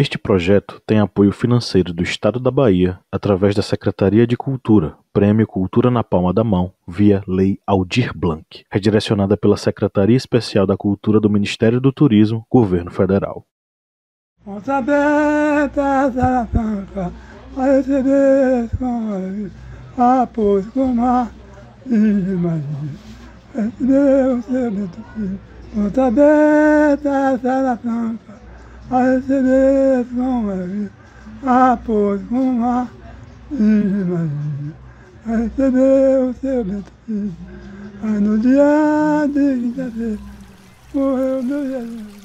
Este projeto tem apoio financeiro do Estado da Bahia através da Secretaria de Cultura, Prêmio Cultura na Palma da Mão, via Lei Aldir Blanc, redirecionada pela Secretaria Especial da Cultura do Ministério do Turismo, Governo Federal. Porta aberta, sala franca, a receber com após com mar e Maria. Receber o seu bento filho. Porta aberta, sala franca, a receber com Maria. Após com mar e Maria. Receber o seu bento filho. Aí no dia de quinta-feira, morreu meu Jesus.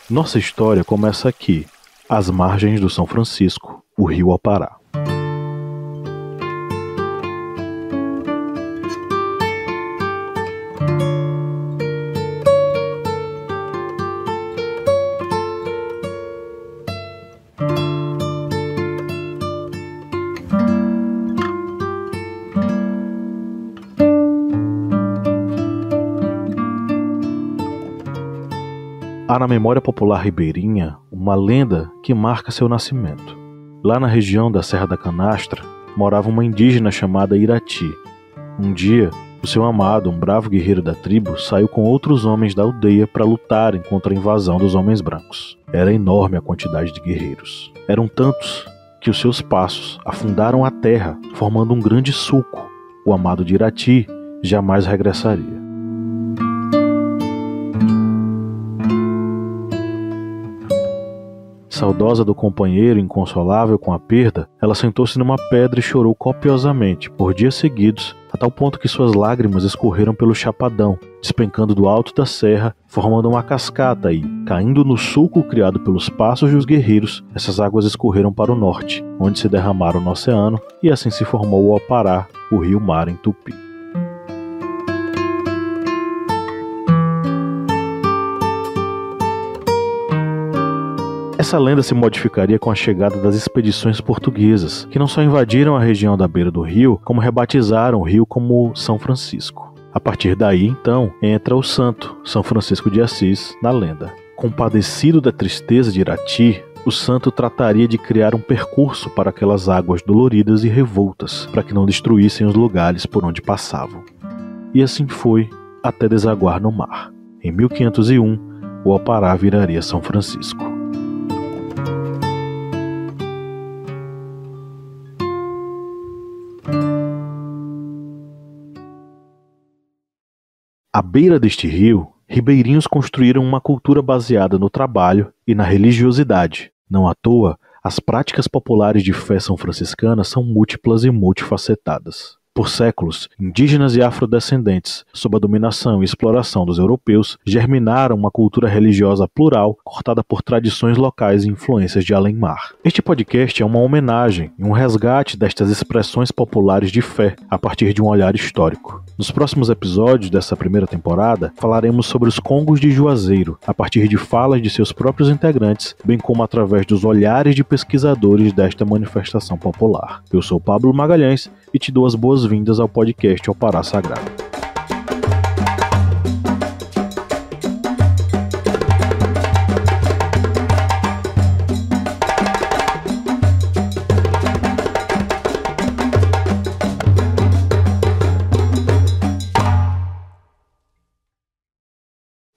Nossa história começa aqui, às margens do São Francisco, o rio Apará. Há na memória popular ribeirinha uma lenda que marca seu nascimento. Lá na região da Serra da Canastra, morava uma indígena chamada Irati. Um dia, o seu amado, um bravo guerreiro da tribo, saiu com outros homens da aldeia para lutarem contra a invasão dos homens brancos. Era enorme a quantidade de guerreiros. Eram tantos que os seus passos afundaram a terra, formando um grande sulco. O amado de Irati jamais regressaria. Saudosa do companheiro, inconsolável com a perda, ela sentou-se numa pedra e chorou copiosamente, por dias seguidos, a tal ponto que suas lágrimas escorreram pelo chapadão, despencando do alto da serra, formando uma cascata e, caindo no sulco criado pelos passos dos guerreiros, essas águas escorreram para o norte, onde se derramaram no oceano, e assim se formou o Apará, o rio-mar em Tupi. Essa lenda se modificaria com a chegada das expedições portuguesas, que não só invadiram a região da beira do rio, como rebatizaram o rio como São Francisco. A partir daí, então, entra o santo, São Francisco de Assis, na lenda. Compadecido da tristeza de Irati, o santo trataria de criar um percurso para aquelas águas doloridas e revoltas, para que não destruíssem os lugares por onde passavam. E assim foi, até desaguar no mar. Em 1501, o Apará viraria São Francisco. À beira deste rio, ribeirinhos construíram uma cultura baseada no trabalho e na religiosidade. Não à toa, as práticas populares de fé são franciscana são múltiplas e multifacetadas. Por séculos, indígenas e afrodescendentes, sob a dominação e exploração dos europeus, germinaram uma cultura religiosa plural, cortada por tradições locais e influências de além-mar. Este podcast é uma homenagem e um resgate destas expressões populares de fé, a partir de um olhar histórico. Nos próximos episódios dessa primeira temporada, falaremos sobre os Congos de Juazeiro, a partir de falas de seus próprios integrantes, bem como através dos olhares de pesquisadores desta manifestação popular. Eu sou Pablo Magalhães e te dou as boas-vindas ao podcast Apará Sagrado.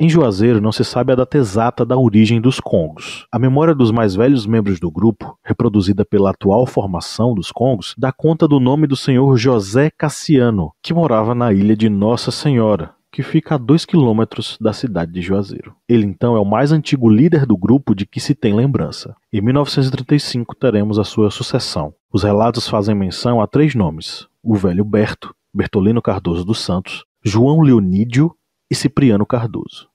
Em Juazeiro não se sabe a data exata da origem dos Congos. A memória dos mais velhos membros do grupo, reproduzida pela atual formação dos Congos, dá conta do nome do senhor José Cassiano, que morava na ilha de Nossa Senhora, que fica a 2 quilômetros da cidade de Juazeiro. Ele então é o mais antigo líder do grupo de que se tem lembrança. Em 1935 teremos a sua sucessão. Os relatos fazem menção a 3 nomes: o velho Berto, Bertolino Cardoso dos Santos, João Leonídio e Cipriano Cardoso.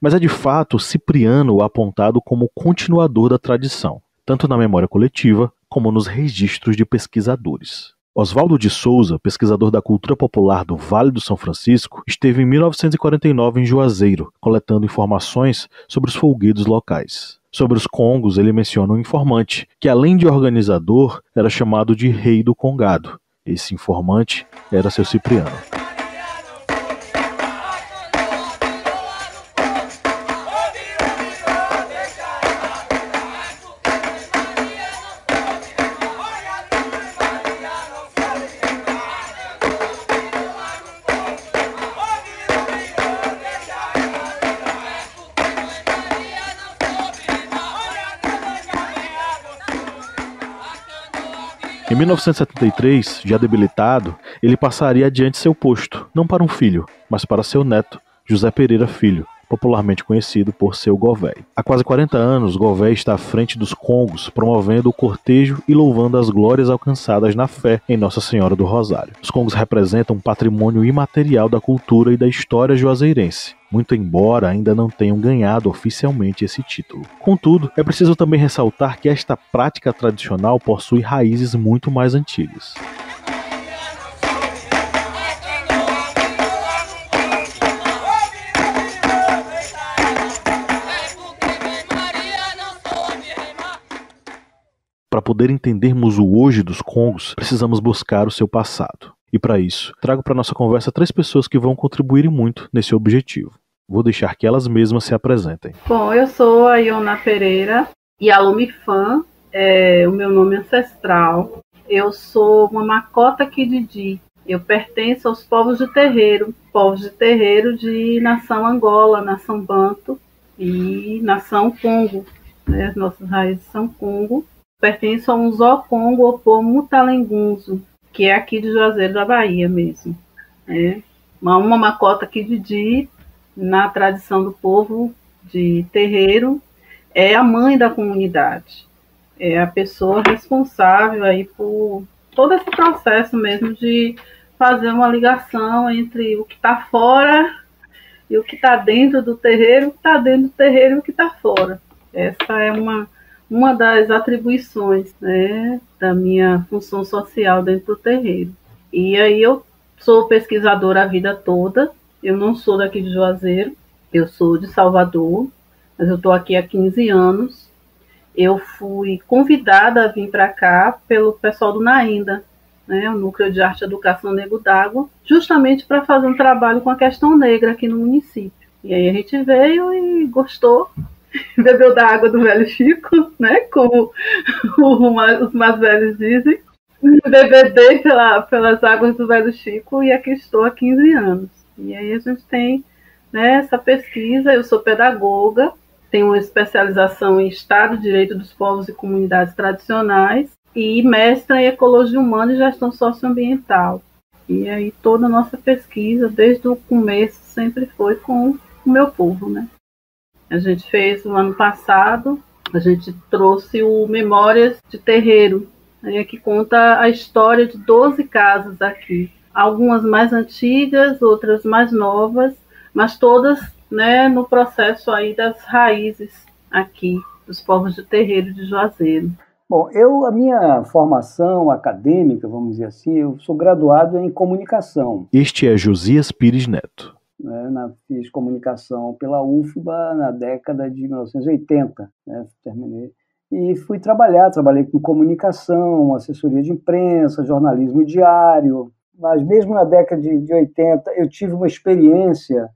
Mas é de fato Cipriano o apontado como continuador da tradição, tanto na memória coletiva como nos registros de pesquisadores. Oswaldo de Souza, pesquisador da cultura popular do Vale do São Francisco, esteve em 1949 em Juazeiro, coletando informações sobre os folguedos locais. Sobre os congos, ele menciona um informante, que além de organizador, era chamado de Rei do Congado. Esse informante era seu Cipriano. Em 1973, já debilitado, ele passaria adiante seu posto, não para um filho, mas para seu neto, José Pereira Filho, popularmente conhecido por seu Govéi. Há quase 40 anos, Govéi está à frente dos congos, promovendo o cortejo e louvando as glórias alcançadas na fé em Nossa Senhora do Rosário. Os congos representam um patrimônio imaterial da cultura e da história juazeirense, muito embora ainda não tenham ganhado oficialmente esse título. Contudo, é preciso também ressaltar que esta prática tradicional possui raízes muito mais antigas. Para poder entendermos o hoje dos congos, precisamos buscar o seu passado. E para isso, trago para nossa conversa 3 pessoas que vão contribuir muito nesse objetivo. Vou deixar que elas mesmas se apresentem. Bom, eu sou a Iona Pereira, Yalomifã, o meu nome ancestral. Eu sou uma Makota Kididi. Eu pertenço aos povos de terreiro de nação Angola, nação Banto e nação Congo. As nossas raízes são Congo. Pertenço a um Zó Congo Opô Mutalengunzo, que é aqui de Juazeiro da Bahia mesmo. Uma Makota Kididi, na tradição do povo de terreiro, é a mãe da comunidade. É a pessoa responsável aí por todo esse processo mesmo de fazer uma ligação entre o que está fora e o que está dentro do terreiro, o que está dentro do terreiro e o que está fora. Essa é uma das atribuições, né, da minha função social dentro do terreiro. E aí eu sou pesquisadora a vida toda. Eu não sou daqui de Juazeiro, eu sou de Salvador, mas eu estou aqui há 15 anos. Eu fui convidada a vir para cá pelo pessoal do NAINDA, né, o Núcleo de Arte e Educação Nego d'Água, justamente para fazer um trabalho com a questão negra aqui no município. E aí a gente veio e gostou, bebeu da água do velho Chico, né, como os mais velhos dizem. Bebedei pelas águas do velho Chico e aqui estou há 15 anos. E aí a gente tem, né, essa pesquisa. Eu sou pedagoga, tenho uma especialização em Estado, Direito dos Povos e Comunidades Tradicionais e mestra em Ecologia Humana e Gestão Socioambiental. E aí toda a nossa pesquisa, desde o começo, sempre foi com o meu povo, né? A gente fez no ano passado, a gente trouxe o Memórias de Terreiro, né, que conta a história de 12 casas aqui. Algumas mais antigas, outras mais novas, mas todas, né, no processo aí das raízes aqui, dos povos de terreiro de Juazeiro. Bom, a minha formação acadêmica, vamos dizer assim, eu sou graduado em comunicação. Este é Josias Pires Neto. Fiz comunicação pela UFBA na década de 1980, né, terminei. E trabalhei com comunicação, assessoria de imprensa, jornalismo diário. Mas mesmo na década de 80, eu tive uma experiência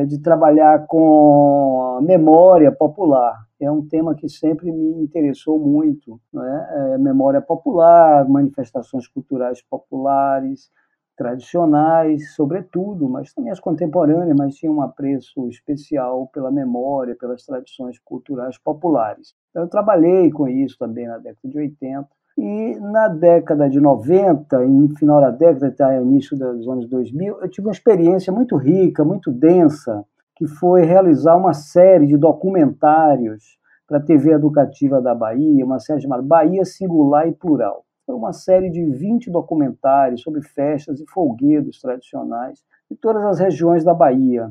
de trabalhar com memória popular. É um tema que sempre me interessou muito, né? Memória popular, manifestações culturais populares, tradicionais, sobretudo, mas também as contemporâneas, mas tinha um apreço especial pela memória, pelas tradições culturais populares. Então, eu trabalhei com isso também na década de 80. E na década de 90, no final da década, até início dos anos 2000, eu tive uma experiência muito rica, muito densa, que foi realizar uma série de documentários para a TV Educativa da Bahia, uma série chamada Bahia Singular e Plural. Foi uma série de 20 documentários sobre festas e folguedos tradicionais de todas as regiões da Bahia.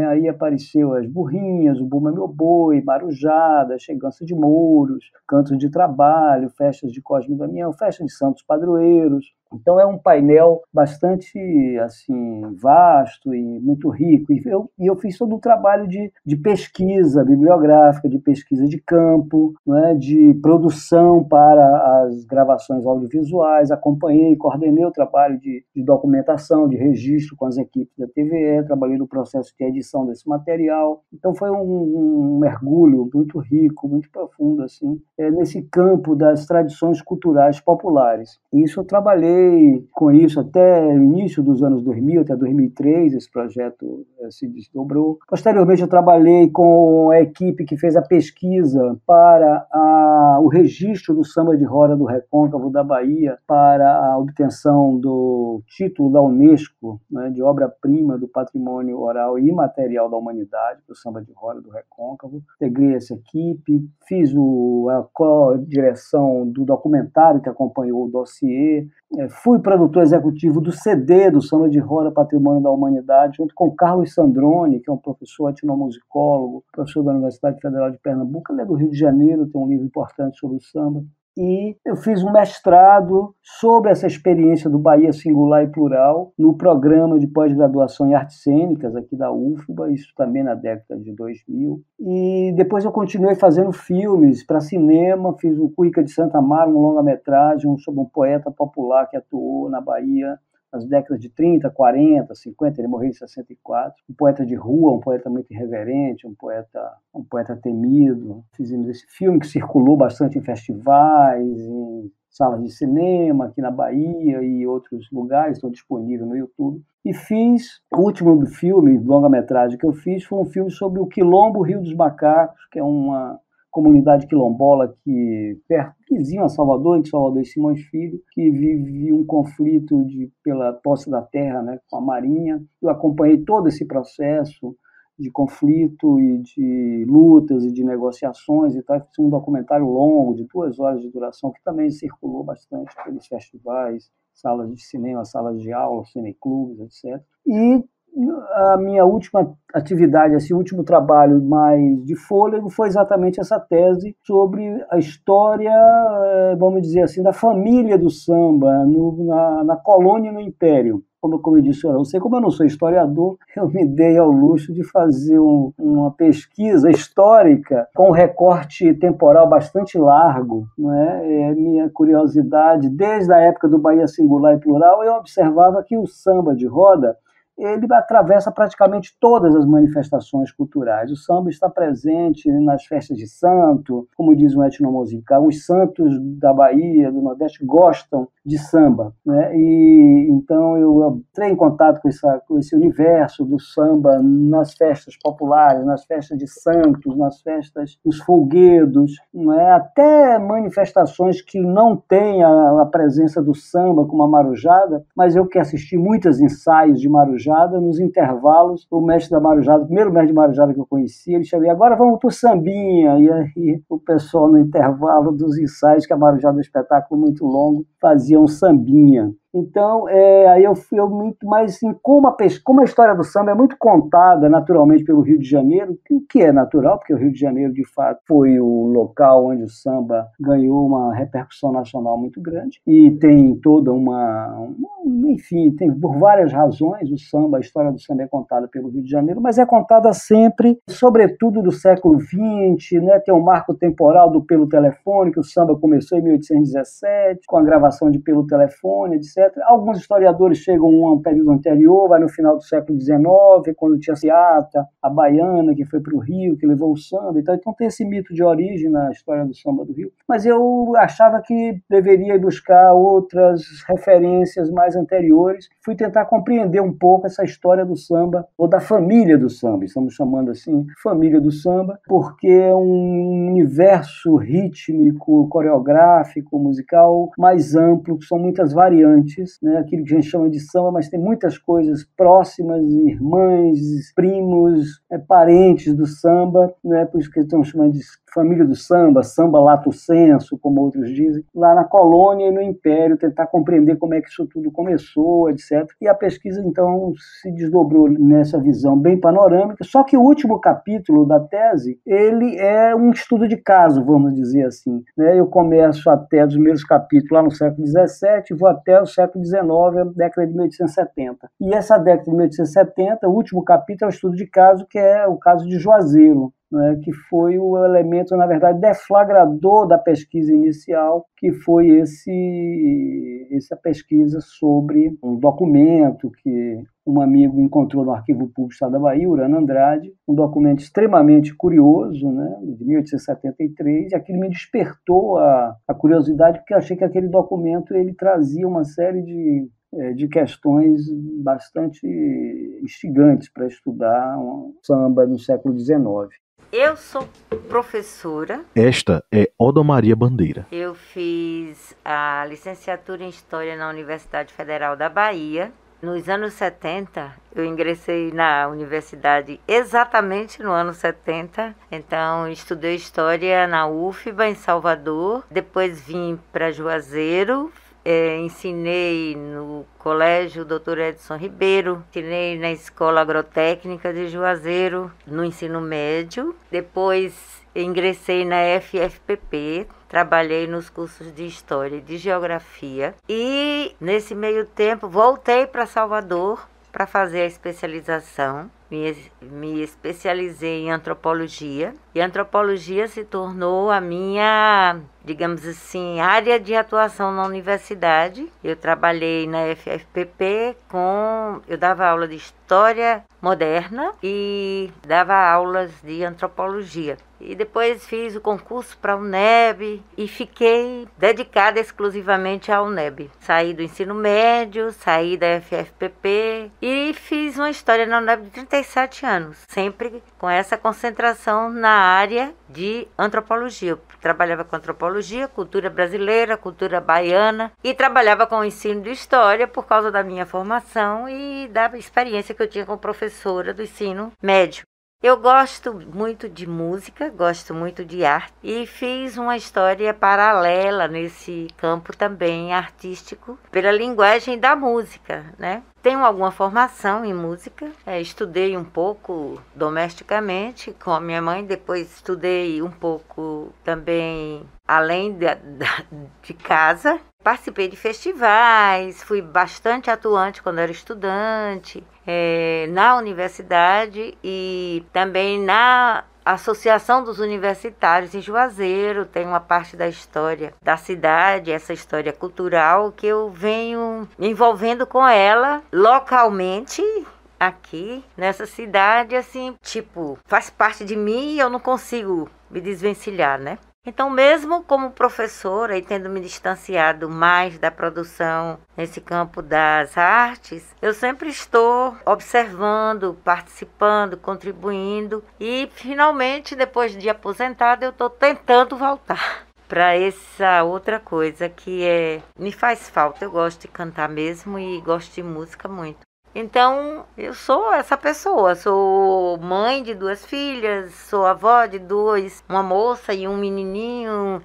Aí apareceu as burrinhas, o Bumba Meu Boi, Marujada, Chegança de Mouros, Cantos de Trabalho, festas de Cosme e Damião, festas de Santos Padroeiros, Então é um painel bastante assim vasto e muito rico. E eu fiz todo um trabalho de pesquisa bibliográfica, de pesquisa de campo, né, de produção para as gravações audiovisuais. Acompanhei, coordenei o trabalho de documentação, de registro com as equipes da TVE, trabalhei no processo de edição desse material. Então foi um mergulho muito rico, muito profundo assim, nesse campo das tradições culturais populares. E isso eu trabalhei com isso até o início dos anos 2000, até 2003, esse projeto se desdobrou. Posteriormente, eu trabalhei com a equipe que fez a pesquisa para o registro do samba de roda do Recôncavo da Bahia, para a obtenção do título da Unesco, né, de obra-prima do patrimônio oral e imaterial da humanidade, do samba de roda do Recôncavo. Integrei essa equipe, fiz a co-direção do documentário que acompanhou o dossiê, fui produtor executivo do CD do Samba de Roda Patrimônio da Humanidade, junto com Carlos Sandrone, que é um professor etnomusicólogo, professor da Universidade Federal de Pernambuco. Ele é do Rio de Janeiro, tem um livro importante sobre o samba. E eu fiz um mestrado sobre essa experiência do Bahia Singular e Plural no programa de pós-graduação em artes cênicas aqui da UFBA, isso também na década de 2000. E depois eu continuei fazendo filmes para cinema, fiz o Cuíca de Santa Amaro, um longa-metragem sobre um poeta popular que atuou na Bahia nas décadas de 30, 40, 50, ele morreu em 64. Um poeta de rua, um poeta muito irreverente, um poeta temido. Fizemos esse filme que circulou bastante em festivais, em salas de cinema aqui na Bahia e outros lugares, estão disponíveis no YouTube. E fiz, o último filme, longa-metragem que eu fiz, foi um filme sobre o Quilombo Rio dos Macacos, que é uma comunidade quilombola vizinho a Salvador, entre Salvador e Simões Filho, que vive um conflito pela posse da terra, né, com a Marinha. Eu acompanhei todo esse processo de conflito e de lutas e de negociações e tal. Fiz um documentário longo, de 2 horas de duração, que também circulou bastante pelos festivais, salas de cinema, salas de aula, cineclubes, etc. E a minha última atividade, esse último trabalho mais de fôlego, foi exatamente essa tese sobre a história, vamos dizer assim, da família do samba na colônia e no Império. Como eu disse, eu sei, como eu não sou historiador, eu me dei ao luxo de fazer uma pesquisa histórica com um recorte temporal bastante largo. Não é? Minha curiosidade, desde a época do Bahia Singular e Plural, eu observava que o samba de roda ele atravessa praticamente todas as manifestações culturais. O samba está presente nas festas de santo, como diz um etnomusical, os santos da Bahia, do Nordeste, gostam de samba, né? E então eu entrei em contato com esse universo do samba nas festas populares, nas festas de santos, nas festas dos folguedos, não é? Até manifestações que não têm a presença do samba, como a marujada, mas eu que assisti muitos ensaios de marujada, nos intervalos, o mestre da marujada, o primeiro mestre de marujada que eu conheci, ele chamou, agora vamos pro sambinha, e aí o pessoal no intervalo dos ensaios, que a marujada é um espetáculo muito longo, fazia um sambinha. Então, aí eu fui muito mais assim, como a história do samba é muito contada naturalmente pelo Rio de Janeiro, o que é natural, porque o Rio de Janeiro, de fato, foi o local onde o samba ganhou uma repercussão nacional muito grande, e tem toda enfim, tem por várias razões o samba, a história do samba é contada pelo Rio de Janeiro, mas é contada sempre, sobretudo do século XX, né? Tem um marco temporal do Pelo Telefone, que o samba começou em 1817, com a gravação de Pelo Telefone, etc. Alguns historiadores chegam a um período anterior, vai no final do século XIX, quando tinha a Seata, a baiana, que foi para o Rio, que levou o samba e tal. Então tem esse mito de origem na história do samba do Rio. Mas eu achava que deveria buscar outras referências mais anteriores. Fui tentar compreender um pouco essa história do samba, ou da família do samba, estamos chamando assim, família do samba, porque é um universo rítmico, coreográfico, musical mais amplo, que são muitas variantes, né? Aquilo que a gente chama de samba, mas tem muitas coisas próximas, irmãs, primos, parentes do samba, né? Por isso que estão chamando de família do samba, samba lato sensu, como outros dizem, lá na colônia e no Império, tentar compreender como é que isso tudo começou, etc. E a pesquisa, então, se desdobrou nessa visão bem panorâmica, só que o último capítulo da tese, ele é um estudo de caso, vamos dizer assim, né? Eu começo até os primeiros capítulos lá no século XVII e vou até o século XIX, a década de 1870. E essa década de 1870, o último capítulo é o estudo de caso, que é o caso de Juazeiro, né, que foi o elemento, na verdade, deflagrador da pesquisa inicial, que foi essa pesquisa sobre um documento que um amigo encontrou no Arquivo Público do Estado da Bahia, Urano Andrade, um documento extremamente curioso, né, de 1873, e aquilo me despertou a curiosidade, porque eu achei que aquele documento ele trazia uma série de questões bastante instigantes para estudar um samba no século XIX. Eu sou professora. Esta é Oda Maria Bandeira. Eu fiz a licenciatura em História na Universidade Federal da Bahia. Nos anos 70, eu ingressei na universidade exatamente no ano 70. Então, estudei História na UFBA, em Salvador. Depois vim para Juazeiro. Ensinei no Colégio Dr. Edson Ribeiro, ensinei na Escola Agrotécnica de Juazeiro, no ensino médio. Depois ingressei na FFPP, trabalhei nos cursos de História e de Geografia. E, nesse meio tempo, voltei para Salvador para fazer a especialização. Me especializei em antropologia, e a antropologia se tornou a minha, digamos assim, área de atuação na universidade. Eu trabalhei na FFPP eu dava aula de História Moderna e dava aulas de antropologia. E depois fiz o concurso para a UNEB e fiquei dedicada exclusivamente à UNEB. Saí do ensino médio, saí da FFPP e fiz uma história na UNEB de 37 anos, sempre com essa concentração na área de antropologia. Eu trabalhava com antropologia, cultura brasileira, cultura baiana, e trabalhava com o ensino de história por causa da minha formação e da experiência que eu tinha como professora do ensino médio. Eu gosto muito de música, gosto muito de arte e fiz uma história paralela nesse campo também artístico pela linguagem da música, né? Tenho alguma formação em música, estudei um pouco domesticamente com a minha mãe, depois estudei um pouco também além de casa. Participei de festivais, fui bastante atuante quando era estudante, na universidade e também na Associação dos Universitários em Juazeiro. Tem uma parte da história da cidade, essa história cultural, que eu venho me envolvendo com ela localmente, aqui nessa cidade, assim, tipo, faz parte de mim e eu não consigo me desvencilhar, né? Então, mesmo como professora e tendo me distanciado mais da produção nesse campo das artes, eu sempre estou observando, participando, contribuindo e, finalmente, depois de aposentada, eu estou tentando voltar para essa outra coisa que me faz falta. Eu gosto de cantar mesmo e gosto de música muito. Então, eu sou essa pessoa, sou mãe de 2 filhas, sou avó de 2, uma moça e um menininho,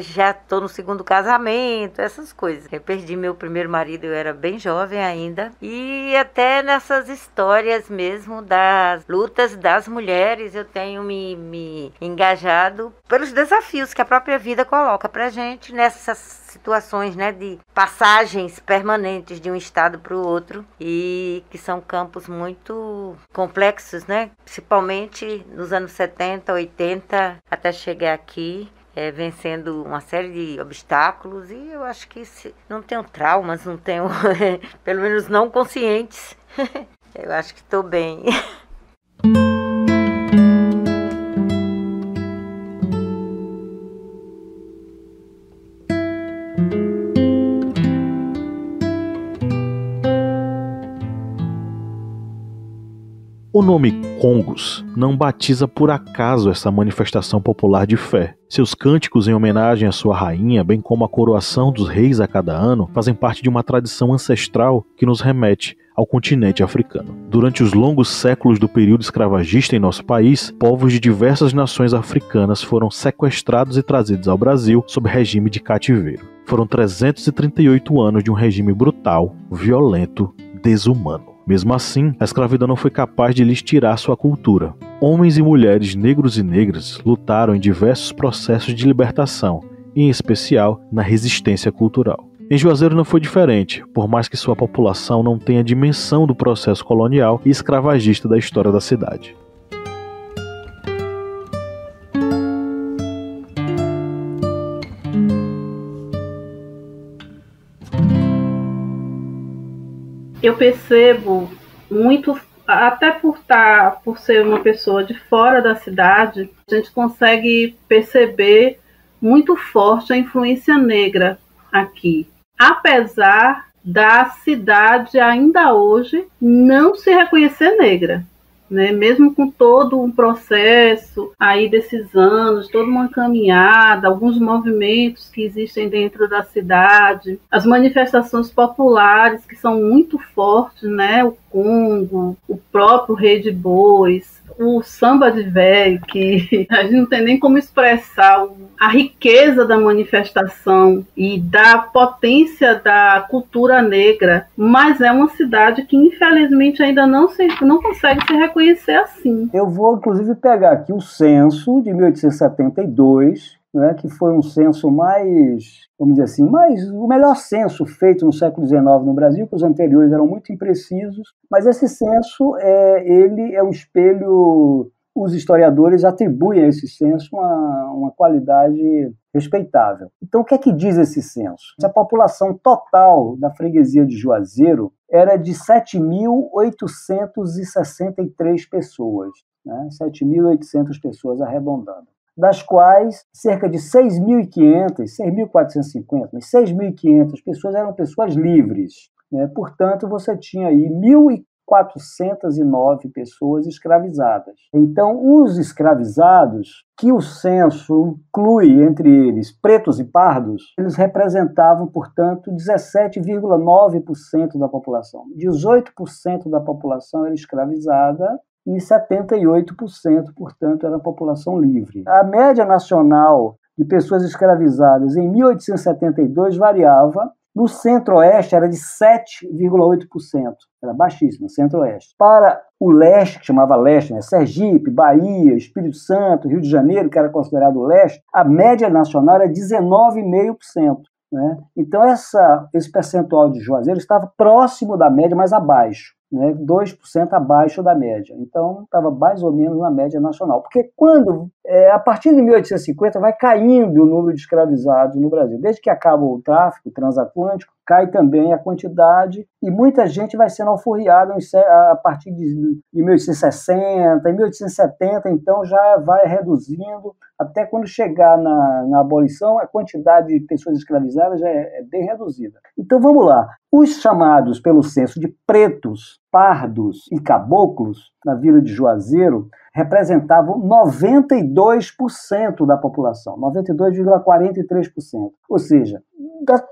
já estou no 2º casamento, essas coisas. Eu perdi meu primeiro marido, eu era bem jovem ainda, e até nessas histórias mesmo das lutas das mulheres, eu tenho me engajado pelos desafios que a própria vida coloca pra gente nessas situações, né, de passagens permanentes de um estado para o outro, e que são campos muito complexos, né, principalmente nos anos 70, 80, até chegar aqui, vencendo uma série de obstáculos, e eu acho que não tenho traumas, não tenho, pelo menos não conscientes, eu acho que estou bem. O nome Congos não batiza por acaso essa manifestação popular de fé. Seus cânticos em homenagem à sua rainha, bem como a coroação dos reis a cada ano, fazem parte de uma tradição ancestral que nos remete ao continente africano. Durante os longos séculos do período escravagista em nosso país, povos de diversas nações africanas foram sequestrados e trazidos ao Brasil sob regime de cativeiro. Foram 338 anos de um regime brutal, violento, desumano. Mesmo assim, a escravidão não foi capaz de lhes tirar sua cultura. Homens e mulheres negros e negras lutaram em diversos processos de libertação, em especial na resistência cultural. Em Juazeiro não foi diferente, por mais que sua população não tenha dimensão do processo colonial e escravagista da história da cidade. Eu percebo muito, até por ser uma pessoa de fora da cidade, a gente consegue perceber muito forte a influência negra aqui. Apesar da cidade ainda hoje não se reconhecer negra, né? Mesmo com todo um processo aí desses anos, toda uma caminhada, alguns movimentos que existem dentro da cidade, as manifestações populares que são muito fortes, né? O Congo, o próprio Rei de Bois, o samba de véio, que a gente não tem nem como expressar a riqueza da manifestação e da potência da cultura negra, mas é uma cidade que infelizmente ainda não consegue se reconhecer assim. Eu vou inclusive pegar aqui o censo de 1872, né, que foi um censo mais, vamos dizer assim, o melhor censo feito no século XIX no Brasil, que os anteriores eram muito imprecisos, mas esse censo ele é um espelho, os historiadores atribuem a esse censo uma qualidade respeitável. Então, o que é que diz esse censo? A população total da freguesia de Juazeiro era de 7.863 pessoas, né? 7.800 pessoas arredondando, das quais cerca de 6.500, 6.450, mas 6.500 pessoas eram pessoas livres, né? Portanto, você tinha aí 1.409 pessoas escravizadas. Então, os escravizados, que o censo inclui entre eles pretos e pardos, eles representavam, portanto, 17,9% da população. 18% da população era escravizada e 78%, portanto, era a população livre. A média nacional de pessoas escravizadas em 1872 variava. No centro-oeste era de 7,8%, era baixíssimo, centro-oeste. Para o leste, que chamava leste, né, Sergipe, Bahia, Espírito Santo, Rio de Janeiro, que era considerado leste, a média nacional era 19,5%. Né? Então, esse percentual de Juazeiro estava próximo da média, mas abaixo, né? 2% abaixo da média. Então, estava mais ou menos na média nacional. Porque a partir de 1850, vai caindo o número de escravizados no Brasil. Desde que acaba o tráfico transatlântico, cai também a quantidade e muita gente vai sendo alforriada a partir de 1860, em 1870, então já vai reduzindo, até quando chegar na abolição, a quantidade de pessoas escravizadas já é bem reduzida. Então vamos lá, os chamados pelo censo de pretos, pardos e caboclos, na vila de Juazeiro, representavam 92% da população, 92,43%. Ou seja,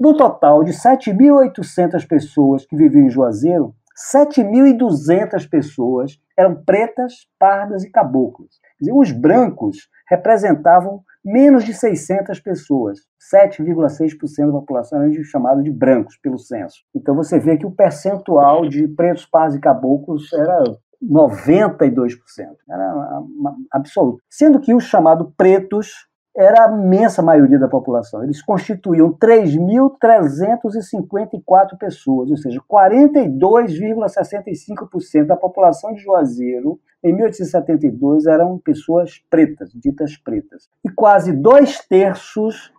do total de 7.800 pessoas que viviam em Juazeiro, 7.200 pessoas eram pretas, pardas e caboclos. Quer dizer, os brancos representavam menos de 600 pessoas, 7,6% da população era chamado de brancos pelo censo. Então você vê que o percentual de pretos, pardos e caboclos era 92%, era absoluto. Sendo que os chamados pretos era a imensa maioria da população. Eles constituíam 3.354 pessoas, ou seja, 42,65% da população de Juazeiro, em 1872, eram pessoas pretas, ditas pretas. E quase dois terços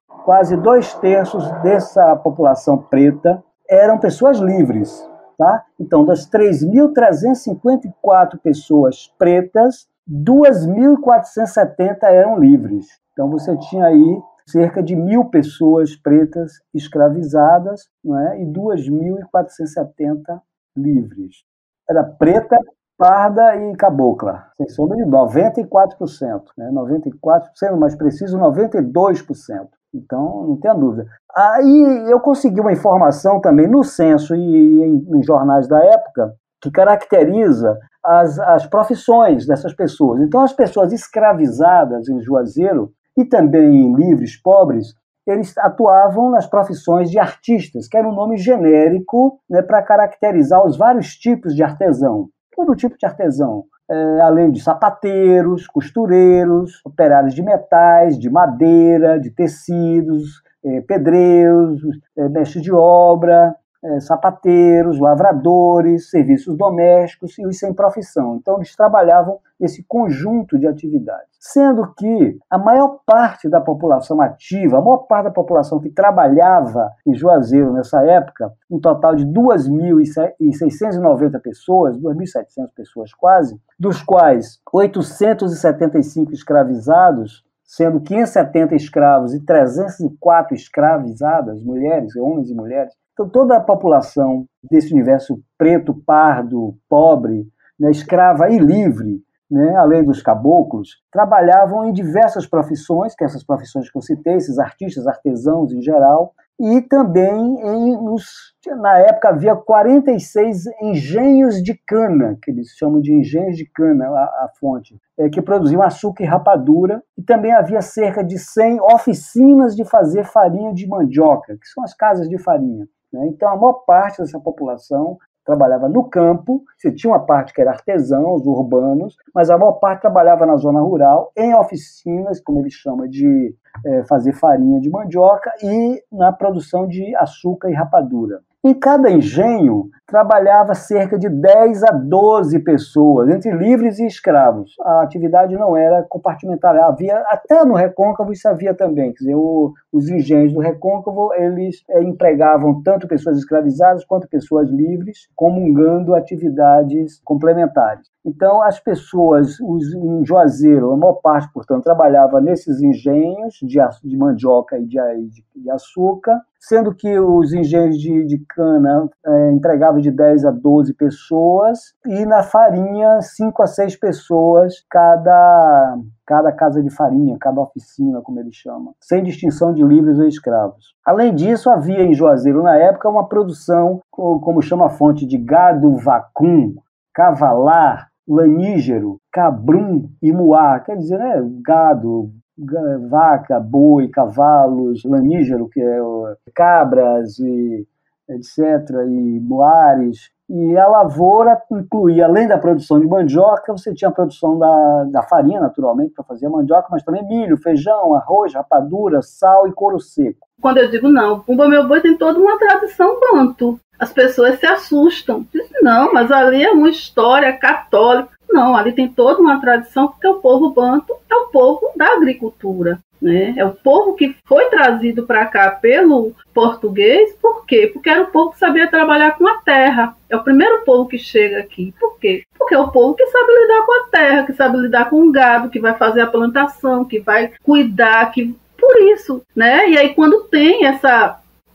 dessa população preta eram pessoas livres. Tá? Então, das 3.354 pessoas pretas, 2.470 eram livres. Então, você tinha aí cerca de 1.000 pessoas pretas escravizadas, não é? E 2.470 livres. Era preta, parda e cabocla, sem sombra de 94%, né? 94%, sendo mais preciso, 92%. Então, não tenha dúvida. Aí eu consegui uma informação também no censo e em jornais da época que caracteriza as profissões dessas pessoas. Então, as pessoas escravizadas em Juazeiro e também em livres pobres, eles atuavam nas profissões de artistas, que era um nome genérico, né, para caracterizar os vários tipos de artesão. Todo tipo de artesão. Além de sapateiros, costureiros, operários de metais, de madeira, de tecidos, pedreiros, mestres de obra, sapateiros, lavradores, serviços domésticos e os sem profissão. Então, eles trabalhavam esse conjunto de atividades. Sendo que a maior parte da população ativa, a maior parte da população que trabalhava em Juazeiro nessa época, um total de 2.690 pessoas, 2.700 pessoas quase, dos quais 875 escravizados, sendo 570 escravos e 304 escravizadas, mulheres, homens e mulheres. Então, toda a população desse universo preto, pardo, pobre, né, escrava e livre, né, além dos caboclos, trabalhavam em diversas profissões, que essas profissões que eu citei, esses artistas, artesãos em geral, e também na época havia 46 engenhos de cana, que eles chamam de engenhos de cana, a fonte, que produziam açúcar e rapadura, e também havia cerca de 100 oficinas de fazer farinha de mandioca, que são as casas de farinha. Então, a maior parte dessa população trabalhava no campo, você tinha uma parte que era artesãos, urbanos, mas a maior parte trabalhava na zona rural, em oficinas, como ele chama, de fazer farinha de mandioca e na produção de açúcar e rapadura. Em cada engenho, trabalhava cerca de 10 a 12 pessoas, entre livres e escravos. A atividade não era compartimentada. Havia, até no Recôncavo isso havia também. Quer dizer, os engenhos do Recôncavo, eles empregavam tanto pessoas escravizadas quanto pessoas livres, comungando atividades complementares. Então, as pessoas, em Juazeiro, a maior parte, portanto, trabalhava nesses engenhos de mandioca e de açúcar, sendo que os engenhos de cana empregavam de 10 a 12 pessoas e na farinha 5 a 6 pessoas cada casa de farinha, cada oficina, como ele chama, sem distinção de livres ou escravos. Além disso, havia em Juazeiro, na época, uma produção, como chama a fonte, de gado vacum, cavalar, lanígero, cabrum e muar, quer dizer, né, gado, vaca, boi, cavalos, lanígero, que é cabras, e etc., e muares. E a lavoura incluía, além da produção de mandioca, você tinha a produção da farinha, naturalmente, para fazer a mandioca, mas também milho, feijão, arroz, rapadura, sal e couro seco. Quando eu digo não, Bumba Meu Boi tem toda uma tradição banto. As pessoas se assustam. Dizem, não, mas ali é uma história católica. Não, ali tem toda uma tradição, porque o povo banto é o povo da agricultura, né? É o povo que foi trazido para cá pelo português. Por quê? Porque era o povo que sabia trabalhar com a terra. É o primeiro povo que chega aqui. Por quê? Porque é o povo que sabe lidar com a terra, que sabe lidar com o gado, que vai fazer a plantação, que vai cuidar, por isso, né? E aí quando tem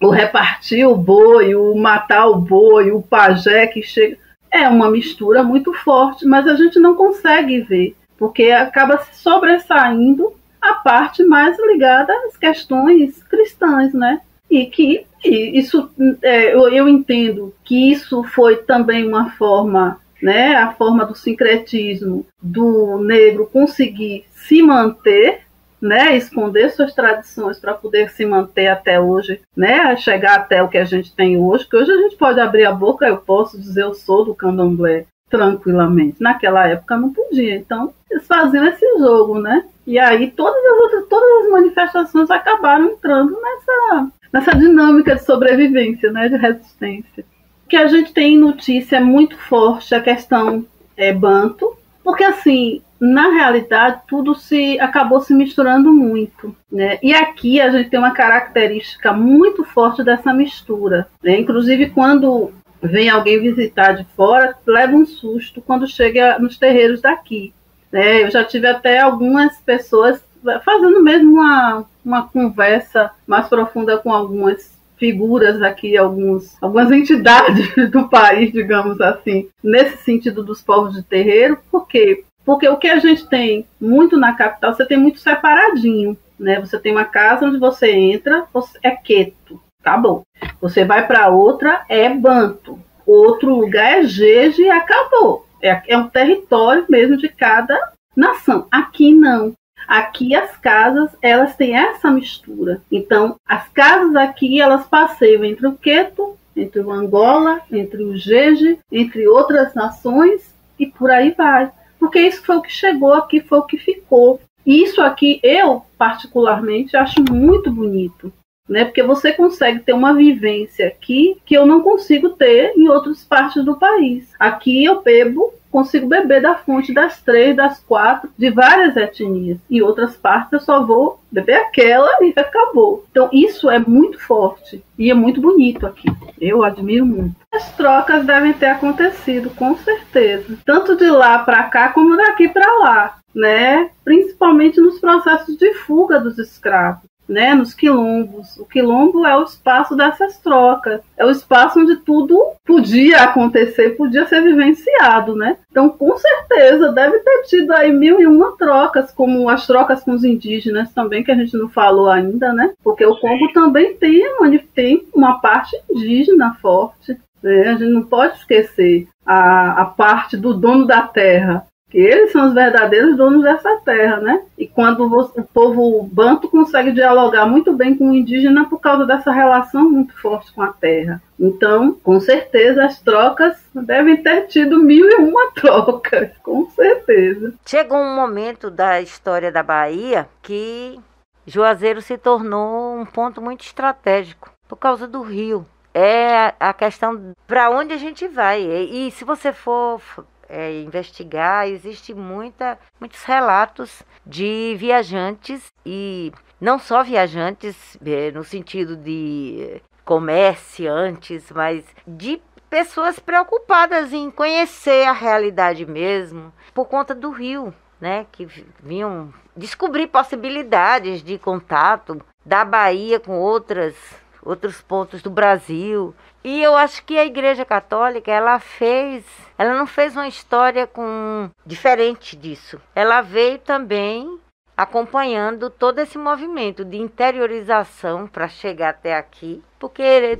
o repartir o boi, o matar o boi, o pajé que chega, é uma mistura muito forte, mas a gente não consegue ver, porque acaba se sobressaindo a parte mais ligada às questões cristãs, né? E isso, eu entendo que isso foi também uma forma, né? A forma do sincretismo do negro conseguir se manter, né, esconder suas tradições para poder se manter até hoje, né, chegar até o que a gente tem hoje, que hoje a gente pode abrir a boca, eu posso dizer eu sou do candomblé tranquilamente. Naquela época não podia, então eles faziam esse jogo, né? E aí todas as manifestações acabaram entrando nessa dinâmica de sobrevivência, né, de resistência. O que a gente tem em notícia é muito forte a questão banto, porque assim, na realidade, tudo acabou se misturando muito, né? E aqui a gente tem uma característica muito forte dessa mistura, né? Inclusive, quando vem alguém visitar de fora, leva um susto quando chega nos terreiros daqui, né? Eu já tive até algumas pessoas fazendo mesmo uma conversa mais profunda com algumas figuras aqui, algumas entidades do país, digamos assim, nesse sentido dos povos de terreiro. Por quê? Porque o que a gente tem muito na capital, você tem muito separadinho. né? Você tem uma casa onde você entra, é queto, acabou. Você vai para outra, é banto. Outro lugar é jeje e acabou. É um território mesmo de cada nação. Aqui não. Aqui as casas, elas têm essa mistura. Então, as casas aqui, elas passeiam entre o queto, entre o Angola, entre o jeje, entre outras nações e por aí vai. Porque isso foi o que chegou aqui, foi o que ficou. E isso aqui, eu particularmente, acho muito bonito. Né? Porque você consegue ter uma vivência aqui que eu não consigo ter em outras partes do país. Aqui eu consigo beber da fonte das 3, das 4, de várias etnias. Em outras partes eu só vou beber aquela e acabou. Então isso é muito forte e é muito bonito aqui. Eu admiro muito. As trocas devem ter acontecido, com certeza. Tanto de lá para cá como daqui para lá. Né? Principalmente nos processos de fuga dos escravos. Né, nos quilombos. O quilombo é o espaço dessas trocas, é o espaço onde tudo podia acontecer, podia ser vivenciado, né? Então, com certeza, deve ter tido aí 1001 trocas, como as trocas com os indígenas também, que a gente não falou ainda, né? Porque o Congo também tem uma parte indígena forte, né? A gente não pode esquecer a parte do dono da terra, que eles são os verdadeiros donos dessa terra, né? E quando o povo banto consegue dialogar muito bem com o indígena por causa dessa relação muito forte com a terra. Então, com certeza, as trocas devem ter tido 1001 trocas, com certeza. Chegou um momento da história da Bahia que Juazeiro se tornou um ponto muito estratégico por causa do rio. É a questão para onde a gente vai. E se você for investigar, existe muitos relatos de viajantes, e não só viajantes no sentido de comerciantes, mas de pessoas preocupadas em conhecer a realidade mesmo, por conta do rio, né, que vinham descobrir possibilidades de contato da Bahia com outros pontos do Brasil. E eu acho que a Igreja Católica, ela não fez uma história diferente disso. Ela veio também acompanhando todo esse movimento de interiorização para chegar até aqui, porque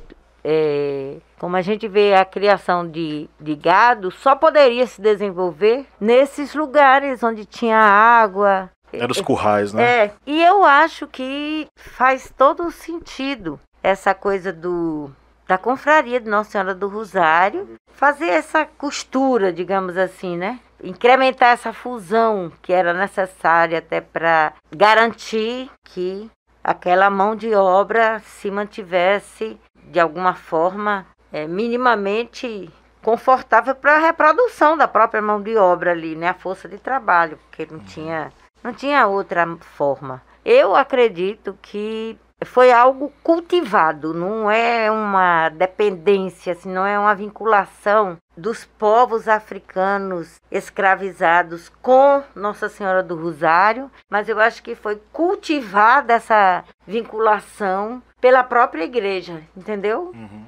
como a gente vê a criação de gado, só poderia se desenvolver nesses lugares onde tinha água. Eram os currais, né? E eu acho que faz todo sentido essa coisa da confraria de Nossa Senhora do Rosário, fazer essa costura, digamos assim, né? Incrementar essa fusão que era necessária até para garantir que aquela mão de obra se mantivesse de alguma forma minimamente confortável para a reprodução da própria mão de obra ali, né? A força de trabalho, porque não tinha outra forma. Eu acredito que foi algo cultivado, não é uma dependência, assim, não é uma vinculação dos povos africanos escravizados com Nossa Senhora do Rosário, mas eu acho que foi cultivada essa vinculação pela própria igreja, entendeu? Uhum.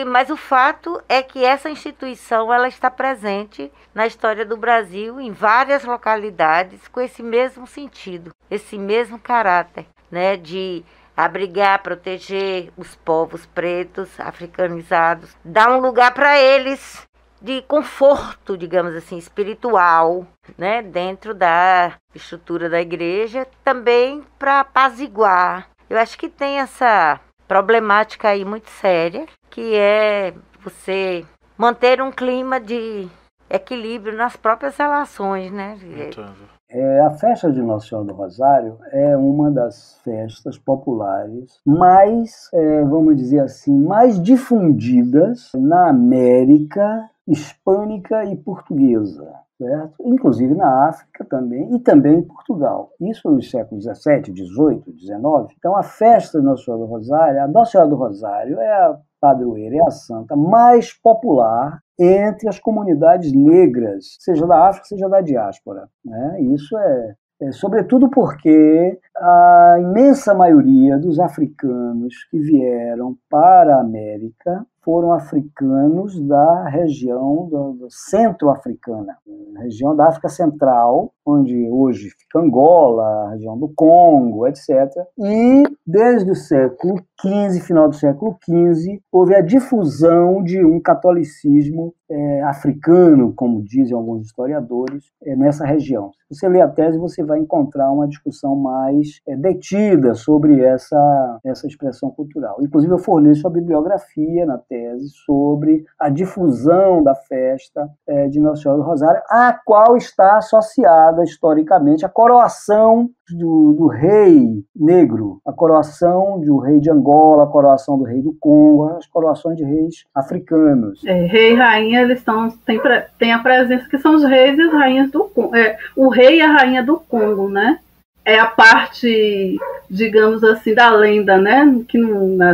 Mas o fato é que essa instituição, ela está presente na história do Brasil em várias localidades com esse mesmo sentido, esse mesmo caráter, né, de abrigar, proteger os povos pretos, africanizados, dar um lugar para eles de conforto, digamos assim, espiritual, né, dentro da estrutura da igreja, também para apaziguar. Eu acho que tem essa problemática aí muito séria, que é você manter um clima de equilíbrio nas próprias relações, né? A festa de Nossa Senhora do Rosário é uma das festas populares mais, vamos dizer assim, mais difundidas na América hispânica e portuguesa, certo? Inclusive na África também, e também em Portugal. Isso nos séculos XVII, XVIII, XIX. Então a festa de Nossa Senhora do Rosário, a Nossa Senhora do Rosário é a padroeira, é a santa mais popular entre as comunidades negras, seja da África, seja da diáspora, né? Isso sobretudo porque a imensa maioria dos africanos que vieram para a América foram africanos da região do centro-africana, região da África Central, onde hoje fica Angola, a região do Congo, etc. E desde o século XV, final do século XV, houve a difusão de um catolicismo africano, como dizem alguns historiadores, nessa região. Se você ler a tese, você vai encontrar uma discussão mais detida sobre essa expressão cultural. Inclusive, eu forneço a bibliografia na tese sobre a difusão da festa de Nossa Senhora do Rosário, a qual está associada historicamente a coroação do rei negro, a coroação do rei de Angola, a coroação do rei do Congo, as coroações de reis africanos. Rei e rainha, eles têm a presença que são os reis e as rainhas do Congo. O rei e a rainha do Congo, né? É a parte, digamos assim, da lenda, né?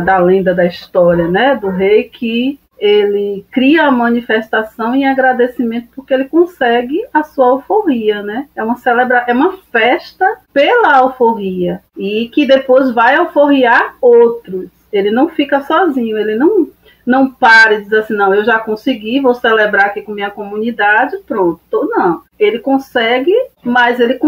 Da lenda da história, né? Do rei que ele cria a manifestação em agradecimento porque ele consegue a sua alforria, né? É uma festa pela alforria e que depois vai alforriar outros. Ele não fica sozinho, ele não para e diz assim, não, eu já consegui, vou celebrar aqui com minha comunidade, pronto. Não. Ele consegue, mas ele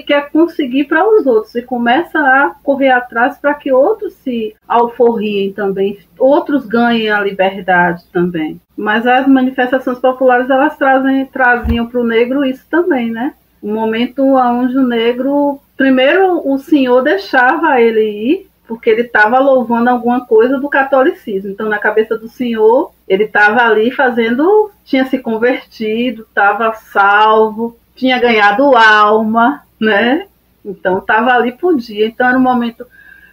quer conseguir para os outros e começa a correr atrás para que outros se alforriem também, outros ganhem a liberdade também. Mas as manifestações populares, elas traziam para o negro isso também, né? Um momento onde o negro, primeiro o senhor deixava ele ir, porque ele estava louvando alguma coisa do catolicismo. Então, na cabeça do senhor, ele estava ali tinha se convertido, estava salvo, tinha ganhado alma, né? Então, estava ali por dia. Então, era um momento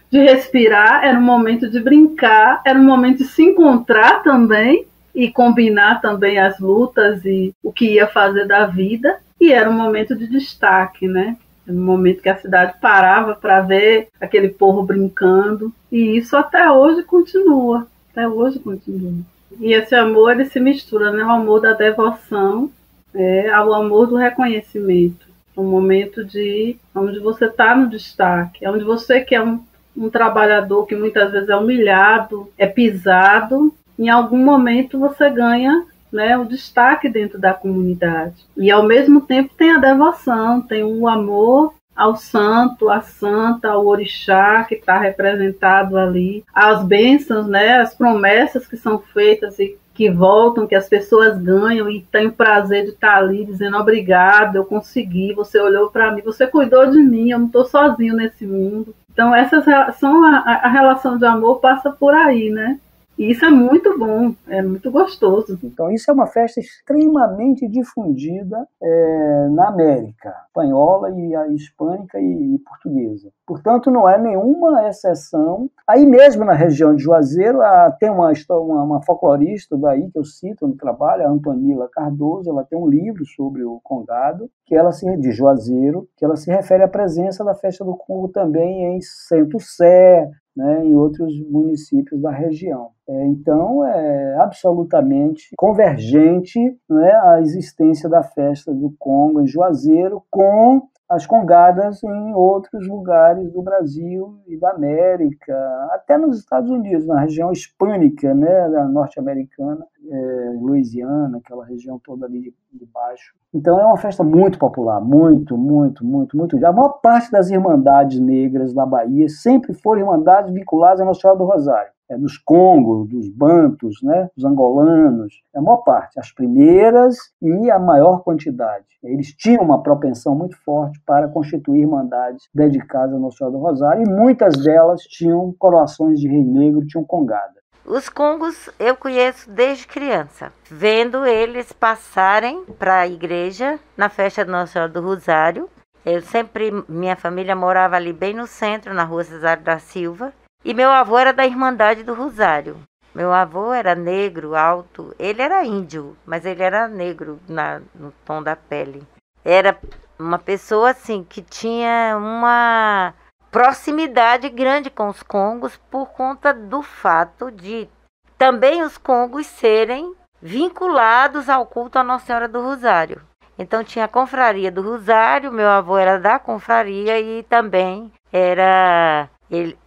de respirar, era um momento de brincar, era um momento de se encontrar também e combinar também as lutas e o que ia fazer da vida. E era um momento de destaque, né? No momento que a cidade parava para ver aquele povo brincando. E isso até hoje continua. E esse amor, ele se mistura, né? O amor da devoção ao amor do reconhecimento. Um momento onde você está no destaque, onde você que é um trabalhador que muitas vezes é humilhado, é pisado, em algum momento você ganha, né, o destaque dentro da comunidade. E ao mesmo tempo tem a devoção, tem o amor ao santo, à santa, ao orixá que está representado ali, as bênçãos, né, as promessas que são feitas e que voltam, que as pessoas ganham e têm o prazer de estar ali dizendo obrigado, eu consegui, você olhou para mim, você cuidou de mim, eu não estou sozinho nesse mundo. Então a relação de amor passa por aí, né? E isso é muito bom, é muito gostoso. Então, isso é uma festa extremamente difundida na América, espanhola, e a hispânica e portuguesa. Portanto, não é nenhuma exceção. Aí mesmo na região de Juazeiro, tem uma folclorista daí que eu cito no trabalho, a Antonila Cardoso, ela tem um livro sobre o Congado, de Juazeiro, que ela se refere à presença da festa do Congo também em Centro-Sé, né, em outros municípios da região. Então, é absolutamente convergente, né, a existência da festa do Congo em Juazeiro com as congadas em outros lugares do Brasil e da América, até nos Estados Unidos, na região hispânica, né, da norte-americana, Louisiana, aquela região toda ali de baixo. Então é uma festa muito popular, muito, muito, muito, muito. A maior parte das irmandades negras da Bahia sempre foram irmandades vinculadas à Nossa Senhora do Rosário. Dos Congos, dos Bantus, né, dos angolanos, a maior parte, as primeiras e a maior quantidade. Eles tinham uma propensão muito forte para constituir irmandades dedicadas à Nossa Senhora do Rosário e muitas delas tinham coroações de rei negro, tinham congada. Os congos eu conheço desde criança, vendo eles passarem para a igreja na festa de Nossa Senhora do Rosário. Minha família morava ali bem no centro, na rua Cesário da Silva. E meu avô era da Irmandade do Rosário. Meu avô era negro, alto. Ele era índio, mas ele era negro no tom da pele. Era uma pessoa assim que tinha uma proximidade grande com os congos por conta do fato de também os congos serem vinculados ao culto à Nossa Senhora do Rosário. Então tinha a confraria do Rosário, meu avô era da confraria e também era ele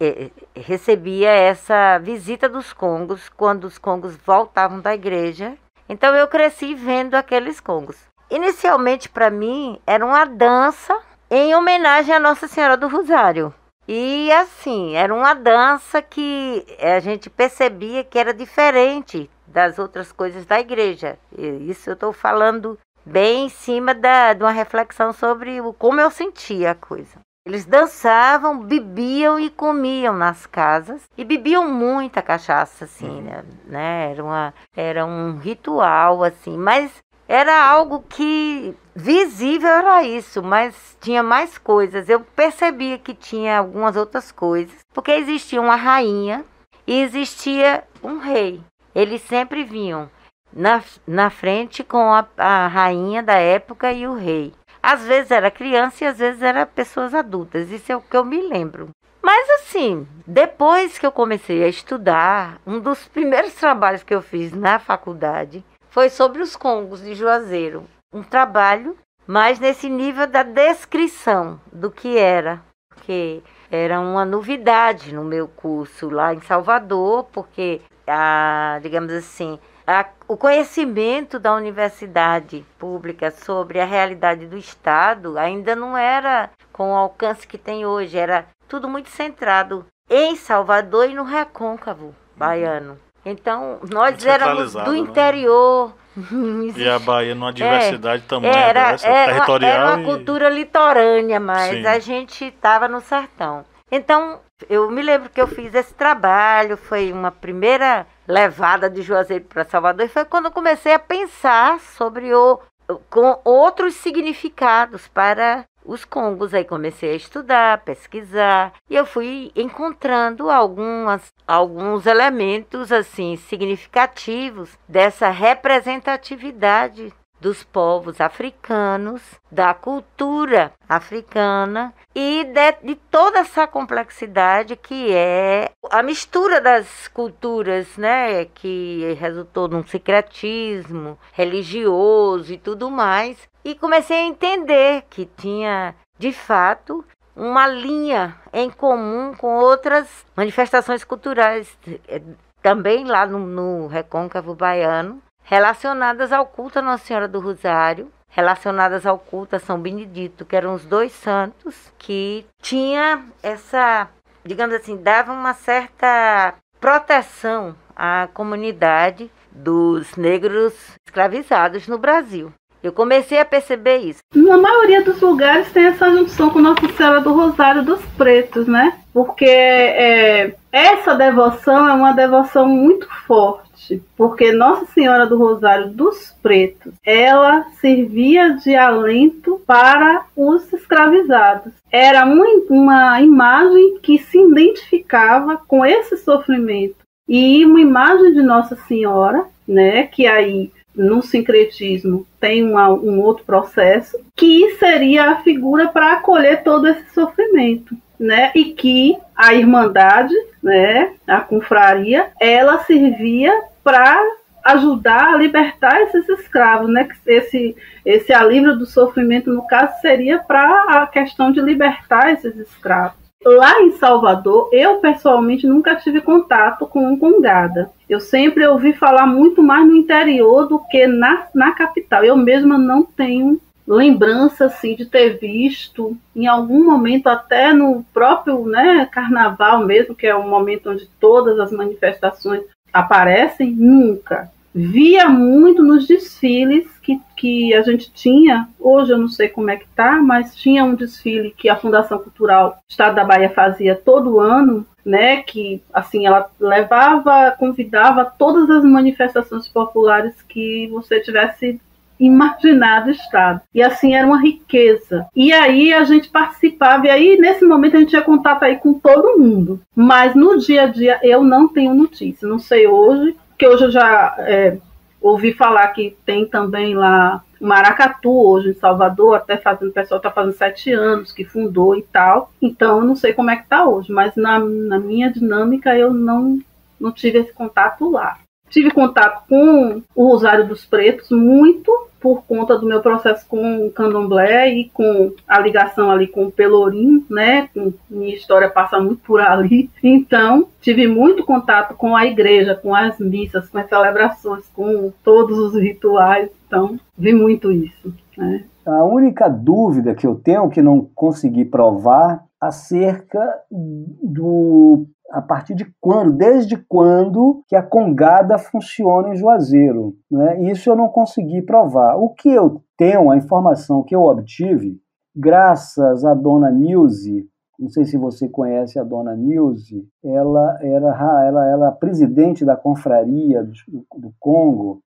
recebia essa visita dos congos quando os congos voltavam da igreja. Então eu cresci vendo aqueles congos. Inicialmente, para mim, era uma dança em homenagem à Nossa Senhora do Rosário. E assim, era uma dança que a gente percebia que era diferente das outras coisas da igreja. Isso eu estou falando bem em cima de uma reflexão sobre como eu sentia a coisa. Eles dançavam, bebiam e comiam nas casas. E bebiam muita cachaça, assim, né? Era um ritual, assim. Mas era algo que visível era isso, mas tinha mais coisas. Eu percebia que tinha algumas outras coisas. Porque existia uma rainha e existia um rei. Eles sempre vinham na frente com a rainha da época e o rei. Às vezes era criança e às vezes era pessoas adultas. Isso é o que eu me lembro. Mas assim, depois que eu comecei a estudar, um dos primeiros trabalhos que eu fiz na faculdade foi sobre os congos de Juazeiro. Um trabalho mais nesse nível da descrição do que era. Porque era uma novidade no meu curso lá em Salvador, porque, digamos assim, o conhecimento da universidade pública sobre a realidade do Estado ainda não era com o alcance que tem hoje. Era tudo muito centrado em Salvador e no Recôncavo baiano. Então, nós éramos do interior. E a Bahia numa diversidade tamanha dessa, territorial. Era uma cultura litorânea, mas sim, a gente estava no sertão. Então, eu me lembro que eu fiz esse trabalho, foi uma primeira levada de Juazeiro para Salvador, e foi quando eu comecei a pensar sobre com outros significados para os congos. Aí comecei a estudar, pesquisar, e eu fui encontrando alguns elementos assim significativos dessa representatividade dos povos africanos, da cultura africana e de toda essa complexidade que é a mistura das culturas, né, que resultou num sincretismo religioso e tudo mais. E comecei a entender que tinha, de fato, uma linha em comum com outras manifestações culturais, também lá no Recôncavo Baiano, relacionadas ao culto à Nossa Senhora do Rosário, relacionadas ao culto a São Benedito, que eram os dois santos, que tinha essa, digamos assim, dava uma certa proteção à comunidade dos negros escravizados no Brasil. Eu comecei a perceber isso. Na maioria dos lugares tem essa junção com Nossa Senhora do Rosário dos Pretos, né? Porque essa devoção é uma devoção muito forte, porque Nossa Senhora do Rosário dos Pretos, ela servia de alento para os escravizados. Era uma imagem que se identificava com esse sofrimento. E uma imagem de Nossa Senhora, né, que aí no sincretismo tem um outro processo, que seria a figura para acolher todo esse sofrimento, né? E que a Irmandade, né, a confraria, ela servia para ajudar a libertar esses escravos, né? Esse alívio do sofrimento, no caso, seria para a questão de libertar esses escravos. Lá em Salvador, eu pessoalmente nunca tive contato com congada. Eu sempre ouvi falar muito mais no interior do que na capital. Eu mesma não tenho lembrança assim, de ter visto em algum momento, até no próprio, né, carnaval mesmo, que é o momento onde todas as manifestações aparecem, nunca. Via muito nos desfiles que a gente tinha. Hoje eu não sei como é que está, mas tinha um desfile que a Fundação Cultural Estado da Bahia fazia todo ano, né, que assim ela convidava todas as manifestações populares que você tivesse imaginado o Estado. E assim era uma riqueza. E aí a gente participava, e aí nesse momento a gente tinha contato aí com todo mundo. Mas no dia a dia eu não tenho notícia. Não sei hoje, porque hoje eu já ouvi falar que tem também lá Maracatu, hoje em Salvador, até o pessoal está fazendo 7 anos que fundou e tal. Então eu não sei como é que está hoje, mas na minha dinâmica eu não tive esse contato lá. Tive contato com o Rosário dos Pretos muito, por conta do meu processo com o candomblé e com a ligação ali com o Pelourinho, né? Minha história passa muito por ali. Então, tive muito contato com a igreja, com as missas, com as celebrações, com todos os rituais. Então, vi muito isso, né? A única dúvida que eu tenho, que não consegui provar, acerca a partir de quando, desde quando que a congada funciona em Juazeiro, né? Isso eu não consegui provar. O que eu tenho, a informação que eu obtive, graças à dona Nilce, não sei se você conhece a dona Nilce, ela era presidente da confraria do Congo,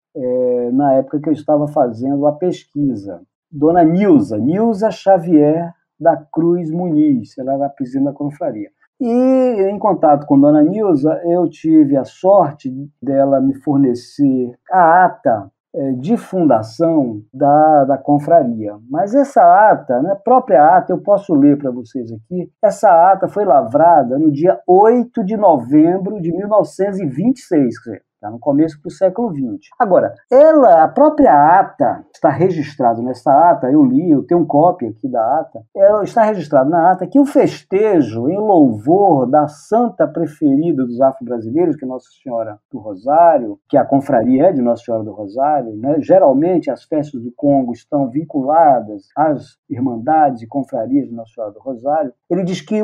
na época que eu estava fazendo a pesquisa. Dona Nilza Xavier da Cruz Muniz, ela era presidente da confraria. E, em contato com Dona Nilza, eu tive a sorte dela me fornecer a ata de fundação da confraria. Mas essa ata, né, própria ata, eu posso ler para vocês aqui, essa ata foi lavrada no dia 8 de novembro de 1926, quer dizer, está no começo do século XX. Agora, a própria ata, está registrado nessa ata, eu li, eu tenho cópia aqui da ata, está registrado na ata que o festejo em louvor da santa preferida dos afro-brasileiros, que é Nossa Senhora do Rosário, que a confraria é de Nossa Senhora do Rosário, né? Geralmente as festas do Congo estão vinculadas às irmandades e confrarias de Nossa Senhora do Rosário. Ele diz que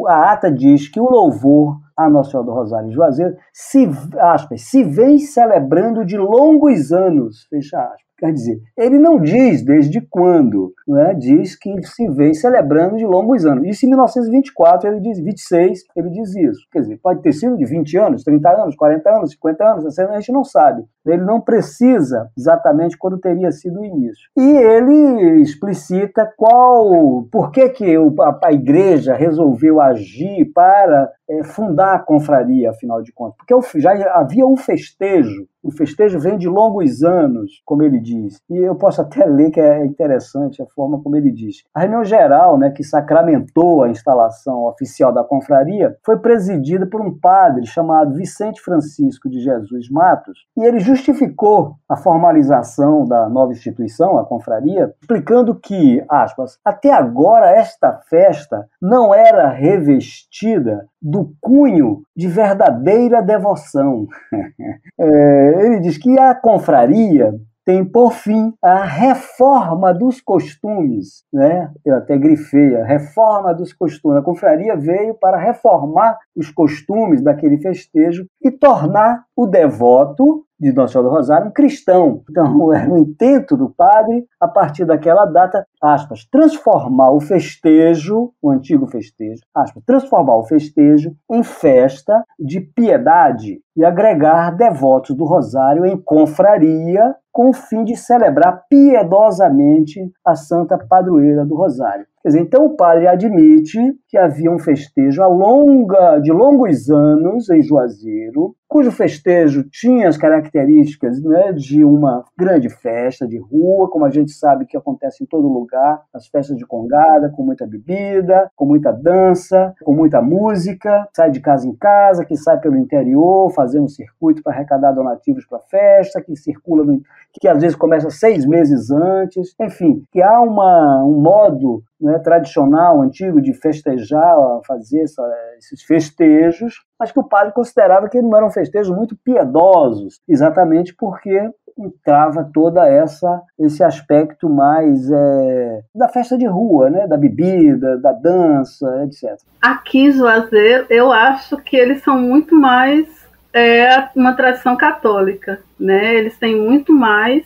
a ata diz que o louvor a Nossa Senhora do Rosário em Juazeiro se vem celebrando de longos anos, fecha aspas. Quer dizer, ele não diz desde quando, né? Diz que se vem celebrando de longos anos. Isso em 1924, ele diz, 26, ele diz isso. Quer dizer, pode ter sido de 20 anos, 30 anos, 40 anos, 50 anos, a gente não sabe. Ele não precisa exatamente quando teria sido o início. E ele explicita por que a igreja resolveu agir para fundar a confraria, afinal de contas. Porque já havia um festejo. O festejo vem de longos anos, como ele diz. E eu posso até ler, que é interessante a forma como ele diz. A reunião geral, né, que sacramentou a instalação oficial da confraria, foi presidida por um padre chamado Vicente Francisco de Jesus Matos, e ele justificou a formalização da nova instituição, a confraria, explicando que, aspas, até agora esta festa não era revestida do cunho de verdadeira devoção. Ele diz que a confraria tem por fim a reforma dos costumes, né? Eu até grifei, a reforma dos costumes. A confraria veio para reformar os costumes daquele festejo e tornar o devoto de Nossa Senhora do Rosário um cristão. Então, era o intento do padre, a partir daquela data, aspas, transformar o festejo, o antigo festejo, aspas, transformar o festejo em festa de piedade e agregar devotos do Rosário em confraria com o fim de celebrar piedosamente a Santa Padroeira do Rosário. Quer dizer, então o padre admite que havia um festejo de longos anos em Juazeiro, cujo festejo tinha as características, né, de uma grande festa de rua, como a gente sabe que acontece em todo lugar, as festas de congada, com muita bebida, com muita dança, com muita música, sai de casa em casa, que sai pelo interior, fazendo um circuito para arrecadar donativos para a festa, que circula, que às vezes começa 6 meses antes, enfim, que há um modo, né, tradicional, antigo, de festejar, fazer esses festejos, mas que o padre considerava que não eram festejos muito piedosos, exatamente porque entrava toda esse aspecto mais da festa de rua, né, da bebida, da dança, etc. Aqui em Juazeiro, eu acho que eles são muito mais uma tradição católica, né? Eles têm muito mais,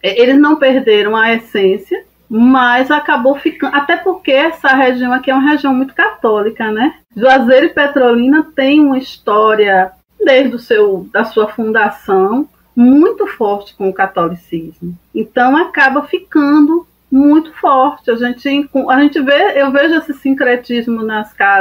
eles não perderam a essência, mas acabou ficando, até porque essa região aqui é uma região muito católica, né? Juazeiro e Petrolina tem uma história, desde da sua fundação, muito forte com o catolicismo. Então acaba ficando muito forte. A gente vê, eu vejo esse sincretismo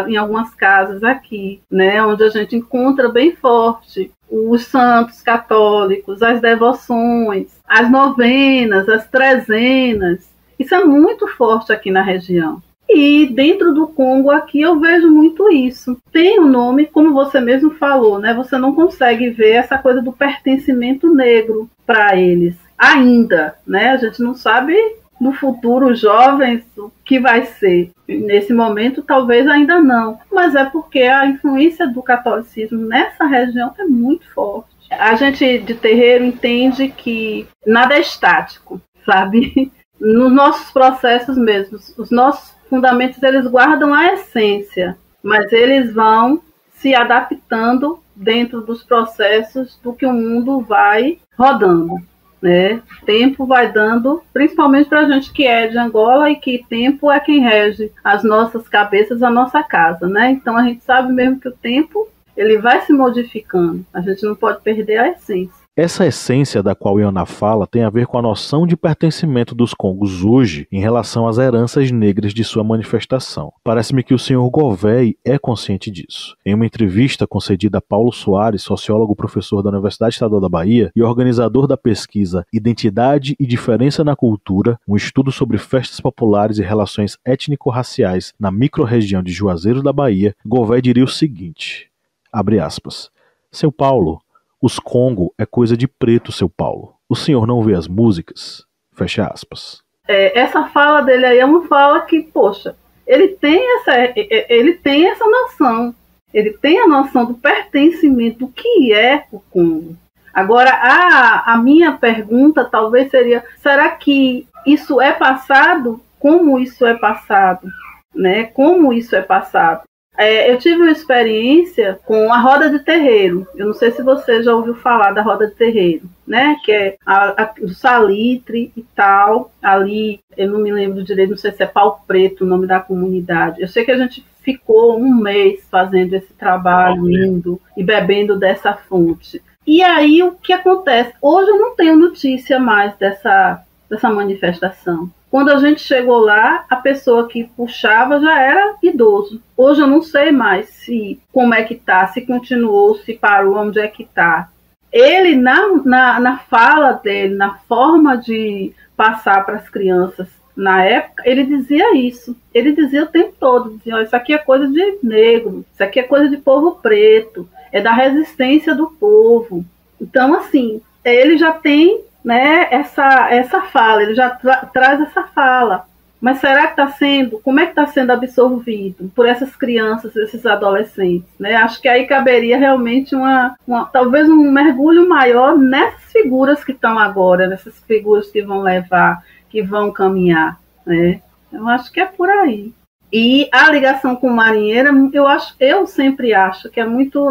em algumas casas aqui, né? Onde a gente encontra bem forte os santos católicos, as devoções, as novenas, as trezenas. Isso é muito forte aqui na região. E dentro do Congo aqui eu vejo muito isso. Tem um nome, como você mesmo falou, né? Você não consegue ver essa coisa do pertencimento negro para eles. ainda, né? A gente não sabe no futuro, os jovens, o que vai ser. Nesse momento, talvez ainda não. Mas é porque a influência do catolicismo nessa região é muito forte. A gente de terreiro entende que nada é estático, sabe? Nos nossos processos mesmos, os nossos fundamentos, eles guardam a essência, mas eles vão se adaptando dentro dos processos do que o mundo vai rodando, né? O tempo vai dando, principalmente para a gente que é de Angola e que tempo é quem rege as nossas cabeças, a nossa casa, né? Então a gente sabe mesmo que o tempo ele vai se modificando, a gente não pode perder a essência. Essa essência da qual Ioná fala tem a ver com a noção de pertencimento dos Congos hoje em relação às heranças negras de sua manifestação. Parece-me que o senhor Gouveia é consciente disso. Em uma entrevista concedida a Paulo Soares, sociólogo professor da Universidade Estadual da Bahia e organizador da pesquisa Identidade e Diferença na Cultura, um estudo sobre festas populares e relações étnico-raciais na microrregião de Juazeiro da Bahia, Gouveia diria o seguinte, abre aspas, seu Paulo, os Congo é coisa de preto, seu Paulo. O senhor não vê as músicas? Fecha aspas. Essa fala dele aí é uma fala que, poxa, ele tem essa noção. Ele tem a noção do pertencimento, do que é o Congo. Agora, a minha pergunta talvez seria, será que isso é passado? Como isso é passado? Né? Como isso é passado? Eu tive uma experiência com a roda de terreiro. Eu não sei se você já ouviu falar da roda de terreiro, né? Que é do salitre e tal. Ali, eu não me lembro direito, não sei se é Pau Preto o nome da comunidade. Eu sei que a gente ficou um mês fazendo esse trabalho, indo e bebendo dessa fonte. E aí, o que acontece? Hoje eu não tenho notícia mais dessa manifestação. Quando a gente chegou lá, a pessoa que puxava já era idoso. Hoje eu não sei mais como é que tá, se continuou, se parou, onde é que tá. Ele, na fala dele, na forma de passar para as crianças, na época, ele dizia isso. Ele dizia o tempo todo, dizia, isso aqui é coisa de negro, isso aqui é coisa de povo preto, é da resistência do povo. Então, assim, ele já tem, né, essa fala, ele já traz essa fala. Mas será que está sendo, como é que está sendo absorvido por essas crianças, esses adolescentes? Né? Acho que aí caberia realmente talvez um mergulho maior nessas figuras que estão agora, nessas figuras que vão levar, que vão caminhar. Né? Eu acho que é por aí. E a ligação com o marinheiro, eu sempre acho que é muito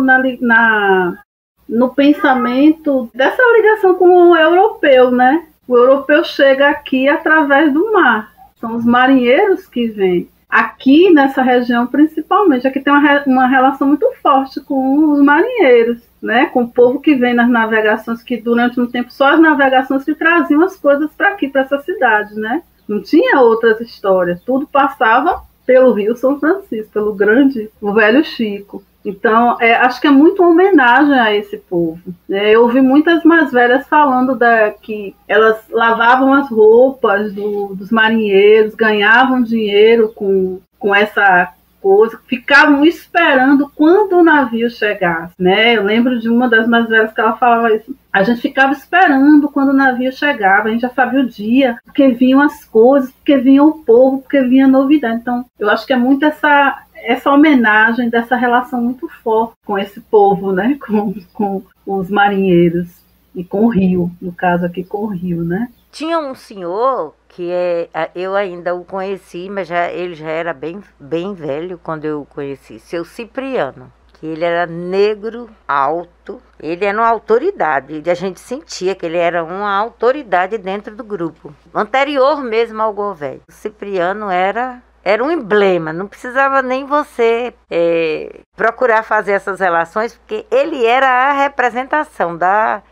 no pensamento dessa ligação com o europeu, né? O europeu chega aqui através do mar. São os marinheiros que vêm. Aqui nessa região, principalmente, aqui tem uma relação muito forte com os marinheiros, né? Com o povo que vem nas navegações, que durante um tempo só as navegações que traziam as coisas para aqui, para essa cidade, né? Não tinha outras histórias. Tudo passava pelo Rio São Francisco, o velho Chico. Então, acho que é muito uma homenagem a esse povo. Eu ouvi muitas mais velhas falando que elas lavavam as roupas dos marinheiros, ganhavam dinheiro com essa coisa, ficavam esperando quando o navio chegasse. Eu lembro de uma das mais velhas que ela falava isso. A gente ficava esperando quando o navio chegava, a gente já sabia o dia, porque vinham as coisas, porque vinha o povo, porque vinha a novidade. Então, eu acho que é muito essa homenagem dessa relação muito forte com esse povo, né? Com os marinheiros e com o rio, no caso aqui com o rio, né? Tinha um senhor que eu ainda o conheci, mas ele já era bem velho quando eu o conheci, seu Cipriano, que ele era negro, alto, ele era uma autoridade, a gente sentia que ele era uma autoridade dentro do grupo, anterior mesmo ao Gouveia. O Cipriano era um emblema, não precisava nem você procurar fazer essas relações, porque ele era a representação da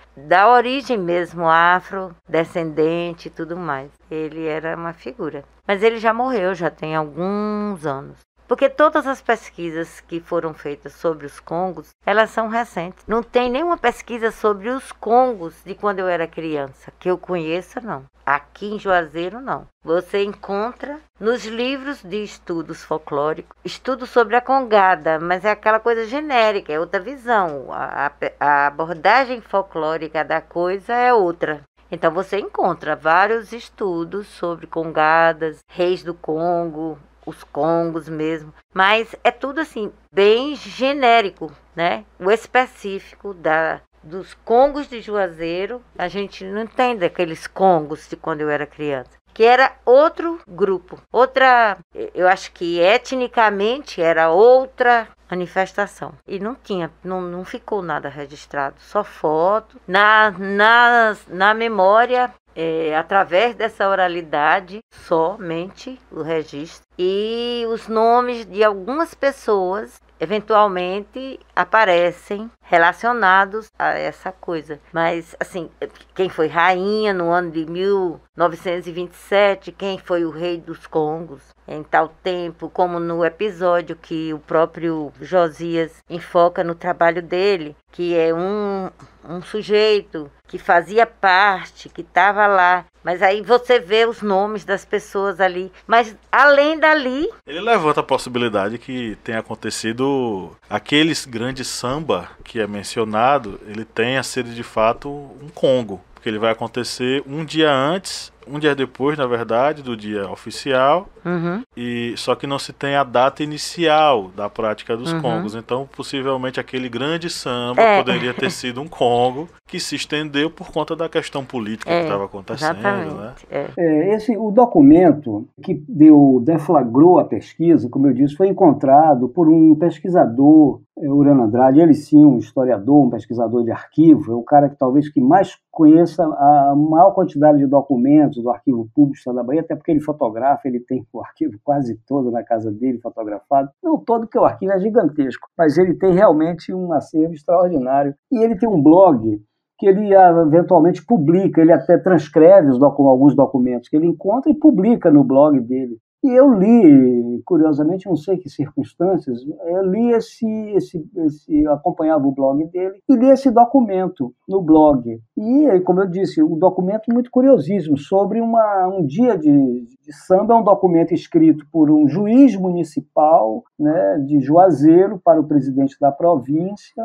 origem mesmo, afrodescendente e tudo mais. Ele era uma figura. Mas ele já morreu, já tem alguns anos. Porque todas as pesquisas que foram feitas sobre os Congos, elas são recentes. Não tem nenhuma pesquisa sobre os Congos de quando eu era criança, que eu conheça, não. Aqui em Juazeiro, não. Você encontra nos livros de estudos folclóricos, estudos sobre a congada, mas é aquela coisa genérica, é outra visão. A abordagem folclórica da coisa é outra. Então você encontra vários estudos sobre congadas, reis do Congo, os congos mesmo, mas é tudo assim, bem genérico, né? O específico dos congos de Juazeiro, a gente não entende aqueles congos de quando eu era criança, que era outro grupo, eu acho que etnicamente era outra manifestação. E não ficou nada registrado, só foto, na memória, através dessa oralidade, somente o registro. E os nomes de algumas pessoas eventualmente aparecem relacionados a essa coisa. Mas, assim, quem foi rainha no ano de 1927, quem foi o rei dos Congos em tal tempo, como no episódio que o próprio Josias enfoca no trabalho dele, que é um sujeito que fazia parte, que estava lá. Mas aí você vê os nomes das pessoas ali. Mas além dali... Ele levanta a possibilidade que tenha acontecido aqueles grandes samba que é mencionado, ele tenha sido de fato um Congo. Porque ele vai acontecer um dia antes, um dia depois, na verdade, do dia oficial. E só que não se tem a data inicial da prática dos congos. Então, possivelmente, aquele grande samba poderia ter sido um congo que se estendeu por conta da questão política que estava acontecendo. Exatamente. Né? O documento que deflagrou a pesquisa, como eu disse, foi encontrado por um pesquisador, Urano Andrade, ele sim, um historiador, um pesquisador de arquivo, é o cara que talvez que mais conheça a maior quantidade de documentos do Arquivo Público do Estado da Bahia, até porque ele fotografa, ele tem o arquivo quase todo na casa dele fotografado. Não todo, porque o arquivo é gigantesco, mas ele tem realmente um acervo extraordinário. E ele tem um blog que ele eventualmente publica, ele até transcreve alguns documentos que ele encontra e publica no blog dele. E eu li, curiosamente, não sei que circunstâncias, eu li acompanhava o blog dele e li esse documento no blog. E, como eu disse, um documento muito curiosíssimo sobre um dia de samba, é um documento escrito por um juiz municipal, né, de Juazeiro para o presidente da província,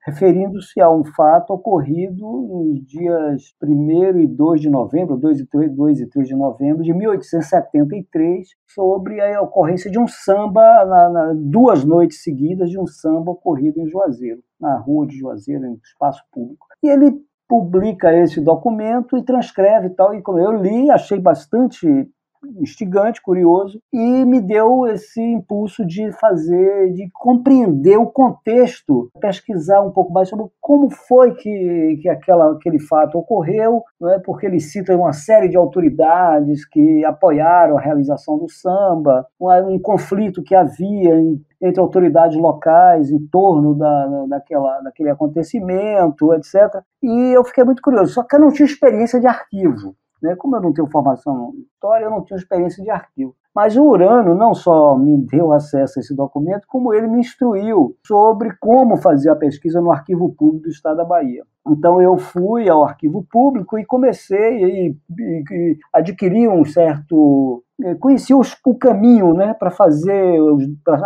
referindo-se a um fato ocorrido nos dias 1º e 2 de novembro, 2 e 3 de novembro de 1873, sobre a ocorrência de um samba, 2 noites seguidas de um samba ocorrido em Juazeiro, na rua de Juazeiro, em espaço público. E ele publica esse documento e transcreve e tal, e como eu li, achei bastante instigante, curioso, e me deu esse impulso de compreender o contexto, pesquisar um pouco mais sobre como foi que aquele fato ocorreu, não é? Porque ele cita uma série de autoridades que apoiaram a realização do samba, um conflito que havia entre autoridades locais em torno daquele acontecimento, etc. E eu fiquei muito curioso, só que eu não tinha experiência de arquivo. Como eu não tenho formação em história, eu não tenho experiência de arquivo. Mas o Urano não só me deu acesso a esse documento, como ele me instruiu sobre como fazer a pesquisa no Arquivo Público do Estado da Bahia. Então eu fui ao Arquivo Público e comecei e adquiri um certo... Conheci o caminho, né, para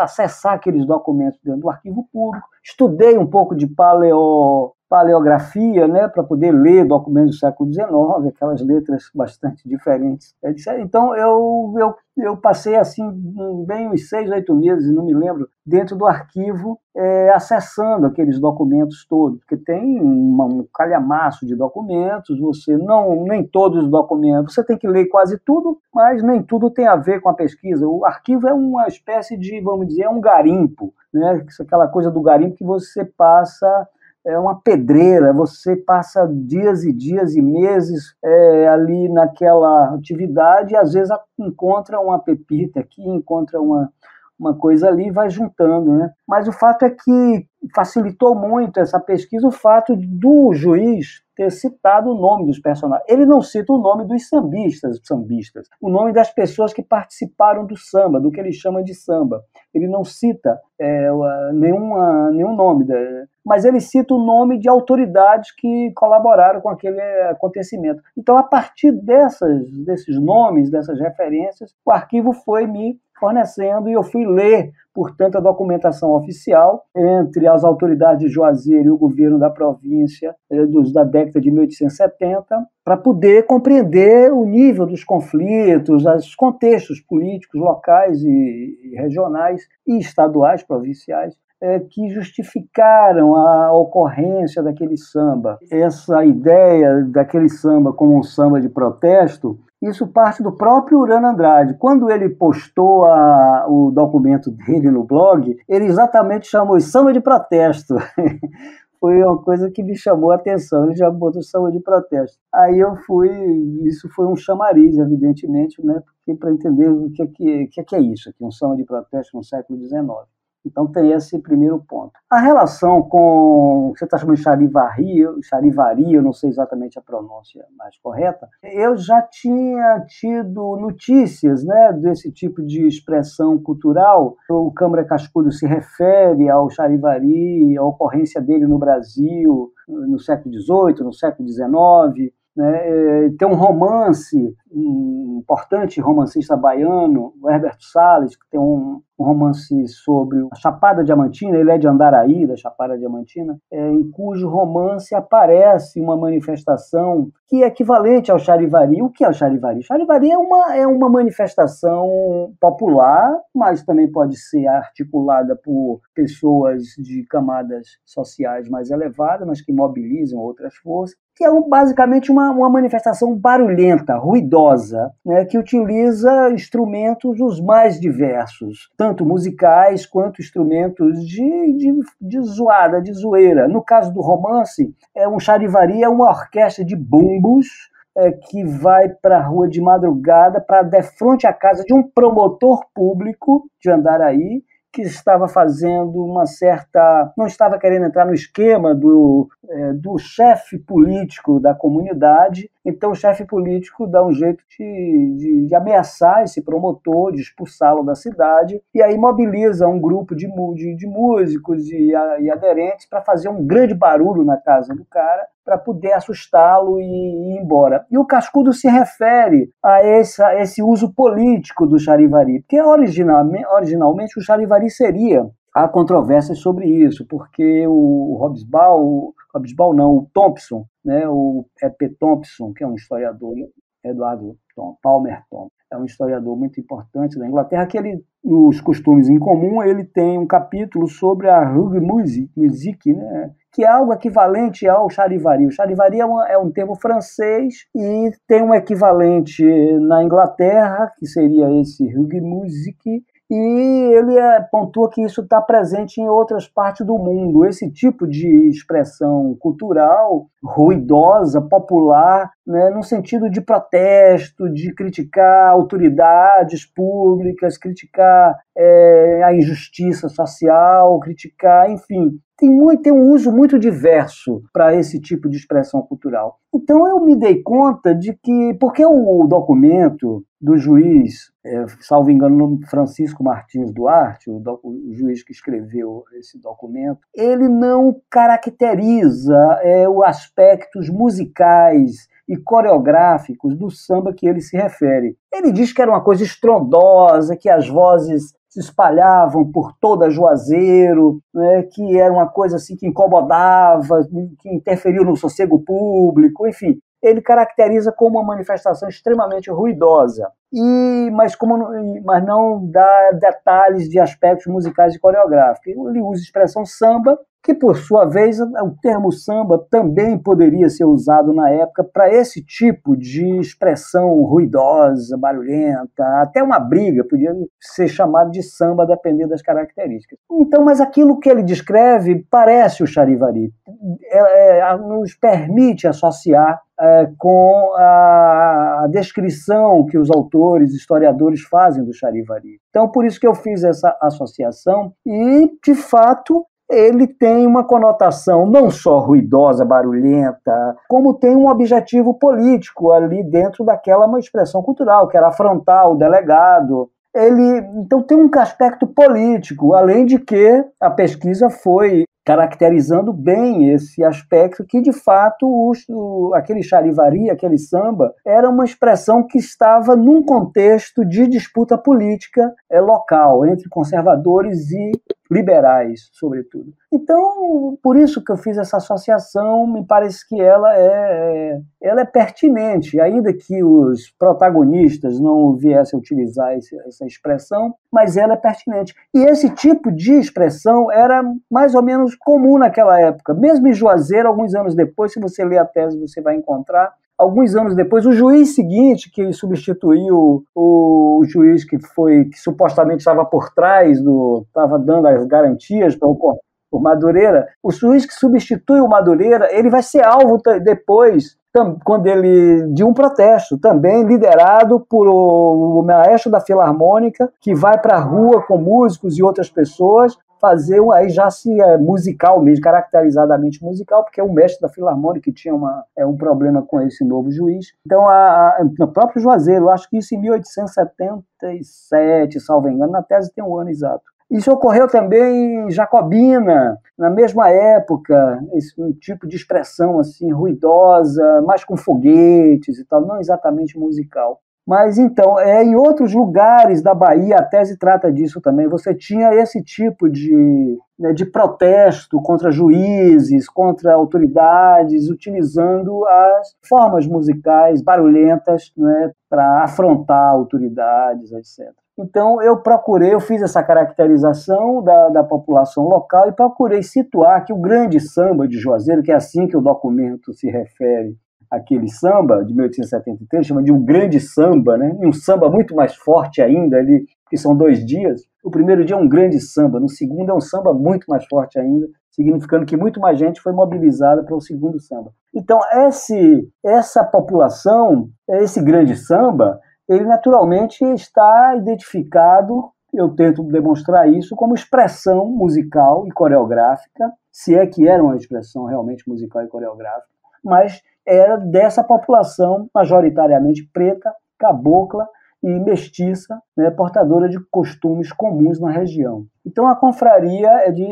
acessar aqueles documentos dentro do Arquivo Público. Estudei um pouco de paleografia, né, para poder ler documentos do século XIX, aquelas letras bastante diferentes. Então, eu passei assim bem uns 6, 8 meses, não me lembro, dentro do arquivo, acessando aqueles documentos todos, porque tem um calhamaço de documentos, nem todos os documentos, você tem que ler quase tudo, mas nem tudo tem a ver com a pesquisa. O arquivo é uma espécie de, vamos dizer, um garimpo, né, aquela coisa do garimpo que você passa... É uma pedreira, você passa dias e dias e meses ali naquela atividade e às vezes encontra uma pepita aqui, encontra uma coisa ali e vai juntando, né? Mas o fato é que facilitou muito essa pesquisa o fato do juiz ter citado o nome dos personagens. Ele não cita o nome dos sambistas, o nome das pessoas que participaram do samba, do que ele chama de samba. Ele não cita nenhum nome, mas ele cita o nome de autoridades que colaboraram com aquele acontecimento. Então, a partir desses nomes, dessas referências, o arquivo foi me fornecendo, e eu fui ler, portanto, a documentação oficial entre as autoridades de Juazeiro e o governo da província da década de 1870, para poder compreender o nível dos conflitos, os contextos políticos locais e regionais e estaduais, provinciais, que justificaram a ocorrência daquele samba. Essa ideia daquele samba como um samba de protesto, isso parte do próprio Urano Andrade. Quando ele postou o documento dele no blog, ele exatamente chamou de samba de protesto. Foi uma coisa que me chamou a atenção, ele já botou samba de protesto. Aí isso foi um chamariz, evidentemente, né, para entender o que é isso aqui, um samba de protesto no século XIX. Então tem esse primeiro ponto. A relação com, você está chamando de charivari, eu não sei exatamente a pronúncia mais correta, eu já tinha tido notícias, né, desse tipo de expressão cultural. O Câmara Cascudo se refere ao charivari, a ocorrência dele no Brasil, no século XVIII, no século XIX, né? Tem um romance, um importante romancista baiano, o Herberto Salles, que tem um romance sobre a Chapada Diamantina, ele é de Andaraí, da Chapada Diamantina, em cujo romance aparece uma manifestação que é equivalente ao charivari. O que é o charivari? O charivari é uma manifestação popular, mas também pode ser articulada por pessoas de camadas sociais mais elevadas, mas que mobilizam outras forças, que é basicamente uma manifestação barulhenta, ruidosa, né, que utiliza instrumentos os mais diversos, tanto musicais quanto instrumentos de zoada, de zoeira. No caso do romance, um charivari é uma orquestra de bumbos que vai para a rua de madrugada para defronte à casa de um promotor público de Andaraí, que estava fazendo não estava querendo entrar no esquema do chefe político da comunidade. Então o chefe político dá um jeito de ameaçar esse promotor, de expulsá-lo da cidade, e aí mobiliza um grupo de músicos e aderentes para fazer um grande barulho na casa do cara, para poder assustá-lo e ir embora. E o Cascudo se refere a esse uso político do charivari, porque originalmente o charivari seria, há controvérsias sobre isso, porque o o Thompson, né, o E.P. Thompson, que é um historiador, Eduardo Palmer Thompson, é um historiador muito importante da Inglaterra, que nos Costumes em Comum, ele tem um capítulo sobre a Rug Music, né, que é algo equivalente ao charivari. O charivari é um termo francês e tem um equivalente na Inglaterra, que seria esse Rug Music, e ele pontua que isso está presente em outras partes do mundo. Esse tipo de expressão cultural, ruidosa, popular, né, no sentido de protesto, de criticar autoridades públicas, criticar a injustiça social, criticar, enfim, tem um uso muito diverso para esse tipo de expressão cultural. Então eu me dei conta de que, porque o documento do juiz, salvo engano, Francisco Martins Duarte, o juiz que escreveu esse documento, ele não caracteriza os aspectos musicais e coreográficos do samba que ele se refere. Ele diz que era uma coisa estrondosa, que as vozes se espalhavam por toda Juazeiro, né, que era uma coisa assim que incomodava, que interferiu no sossego público, enfim. Ele caracteriza como uma manifestação extremamente ruidosa, mas não dá detalhes de aspectos musicais e coreográficos. Ele usa a expressão samba, que, por sua vez, o termo samba também poderia ser usado na época para esse tipo de expressão ruidosa, barulhenta, até uma briga podia ser chamado de samba, dependendo das características. Então, mas aquilo que ele descreve parece o charivari, nos permite associar com a descrição que os autores, historiadores fazem do charivari. Então, por isso que eu fiz essa associação e, de fato, ele tem uma conotação não só ruidosa, barulhenta, como tem um objetivo político ali dentro daquela uma expressão cultural, que era afrontar o delegado. Então tem um aspecto político, além de que a pesquisa foi caracterizando bem esse aspecto que, de fato, aquele charivari, aquele samba, era uma expressão que estava num contexto de disputa política local, entre conservadores e liberais, sobretudo. Então, por isso que eu fiz essa associação, me parece que ela é pertinente, ainda que os protagonistas não viessem a utilizar essa expressão, mas ela é pertinente. E esse tipo de expressão era mais ou menos comum naquela época. Mesmo em Juazeiro, alguns anos depois, se você ler a tese, você vai encontrar, alguns anos depois, o juiz seguinte, que substituiu o juiz que supostamente estava por trás, estava dando as garantias para o Madureira, o juiz que substitui o Madureira, ele vai ser alvo depois de um protesto, também liderado por o maestro da Filarmônica, que vai para a rua com músicos e outras pessoas, fazer aí já musical mesmo, caracterizadamente musical, porque é o mestre da Filarmônica que tinha um problema com esse novo juiz. Então, no próprio Juazeiro, acho que isso em 1877, salvo engano, na tese tem um ano exato. Isso ocorreu também em Jacobina, na mesma época, esse tipo de expressão assim, ruidosa, mais com foguetes e tal, não exatamente musical. Mas, então, em outros lugares da Bahia, a tese trata disso também, você tinha esse tipo de protesto contra juízes, contra autoridades, utilizando as formas musicais barulhentas, né, para afrontar autoridades, etc. Então, eu fiz essa caracterização da população local e procurei situar que o grande samba de Juazeiro, que é assim que o documento se refere, aquele samba de 1873, chama de um grande samba, né? E um samba muito mais forte ainda, ali, que são 2 dias. O primeiro dia é um grande samba, no segundo é um samba muito mais forte ainda, significando que muito mais gente foi mobilizada para o segundo samba. Então, essa população, esse grande samba, ele naturalmente está identificado, eu tento demonstrar isso, como expressão musical e coreográfica, se é que era uma expressão realmente musical e coreográfica, mas era dessa população majoritariamente preta, cabocla e mestiça, né, portadora de costumes comuns na região. Então a confraria é de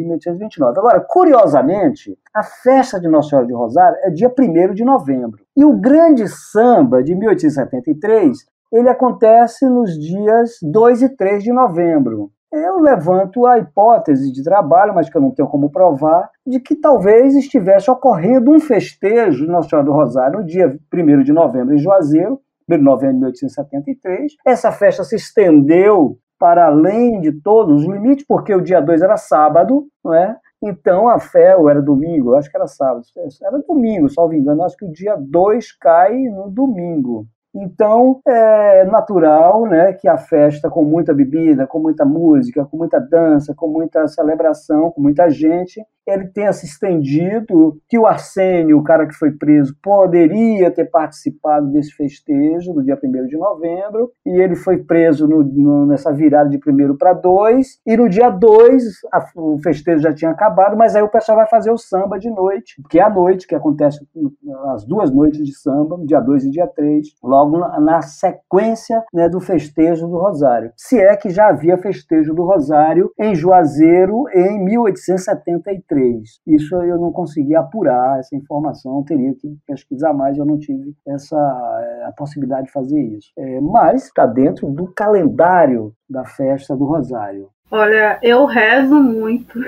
1829. Agora, curiosamente, a festa de Nossa Senhora de Rosário é dia 1º de novembro. E o grande samba de 1873, ele acontece nos dias 2 e 3 de novembro. Eu levanto a hipótese de trabalho, mas que eu não tenho como provar, de que talvez estivesse ocorrendo um festejo de Nossa Senhora do Rosário no dia 1º de novembro em Juazeiro, 1º de novembro de 1873. Essa festa se estendeu para além de todos os limites, porque o dia 2 era sábado, não é? Então a fé, ou era domingo, acho que era sábado, era domingo, salvo engano, acho que o dia 2 cai no domingo. Então, é natural, né, que a festa, com muita bebida, com muita música, com muita dança, com muita celebração, com muita gente, ele tenha se estendido, que o Arsênio, o cara que foi preso, poderia ter participado desse festejo do dia 1º de novembro, e ele foi preso nessa virada de 1º para 2, e no dia 2 o festejo já tinha acabado, mas aí o pessoal vai fazer o samba de noite, que é a noite, que acontece as 2 noites de samba, dia 2 e dia 3, logo na sequência, né, do festejo do Rosário. Se é que já havia festejo do Rosário em Juazeiro em 1873. Isso eu não consegui apurar, essa informação, eu teria que pesquisar mais, eu não tive a possibilidade de fazer isso. Mas está dentro do calendário da festa do Rosário. Olha, eu rezo muito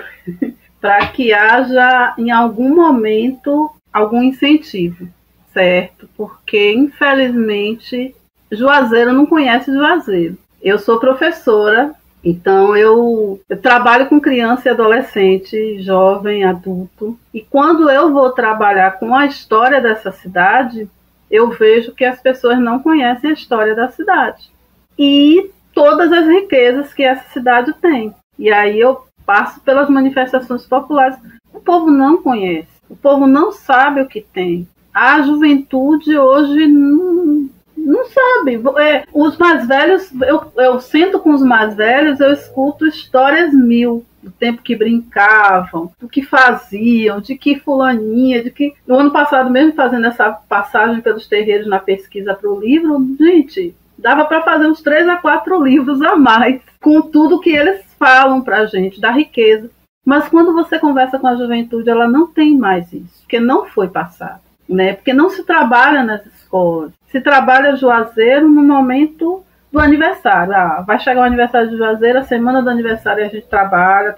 para que haja, em algum momento, algum incentivo, certo? Porque, infelizmente, Juazeiro não conhece Juazeiro. Eu sou professora, então eu trabalho com criança e adolescente, jovem, adulto. E quando eu vou trabalhar com a história dessa cidade, eu vejo que as pessoas não conhecem a história da cidade. E todas as riquezas que essa cidade tem. E aí eu passo pelas manifestações populares. O povo não conhece. O povo não sabe o que tem. A juventude hoje não sabe. Os mais velhos, eu sento com os mais velhos, eu escuto histórias mil, do tempo que brincavam, do que faziam, de que fulaninha, de que... No ano passado mesmo, fazendo essa passagem pelos terreiros na pesquisa para o livro, gente, dava para fazer uns 3 a 4 livros a mais, com tudo que eles falam para a gente, da riqueza. Mas quando você conversa com a juventude, ela não tem mais isso, porque não foi passado, né? Porque não se trabalha nas escolas. Se trabalha Juazeiro no momento do aniversário. Vai chegar o aniversário de Juazeiro, a semana do aniversário a gente trabalha.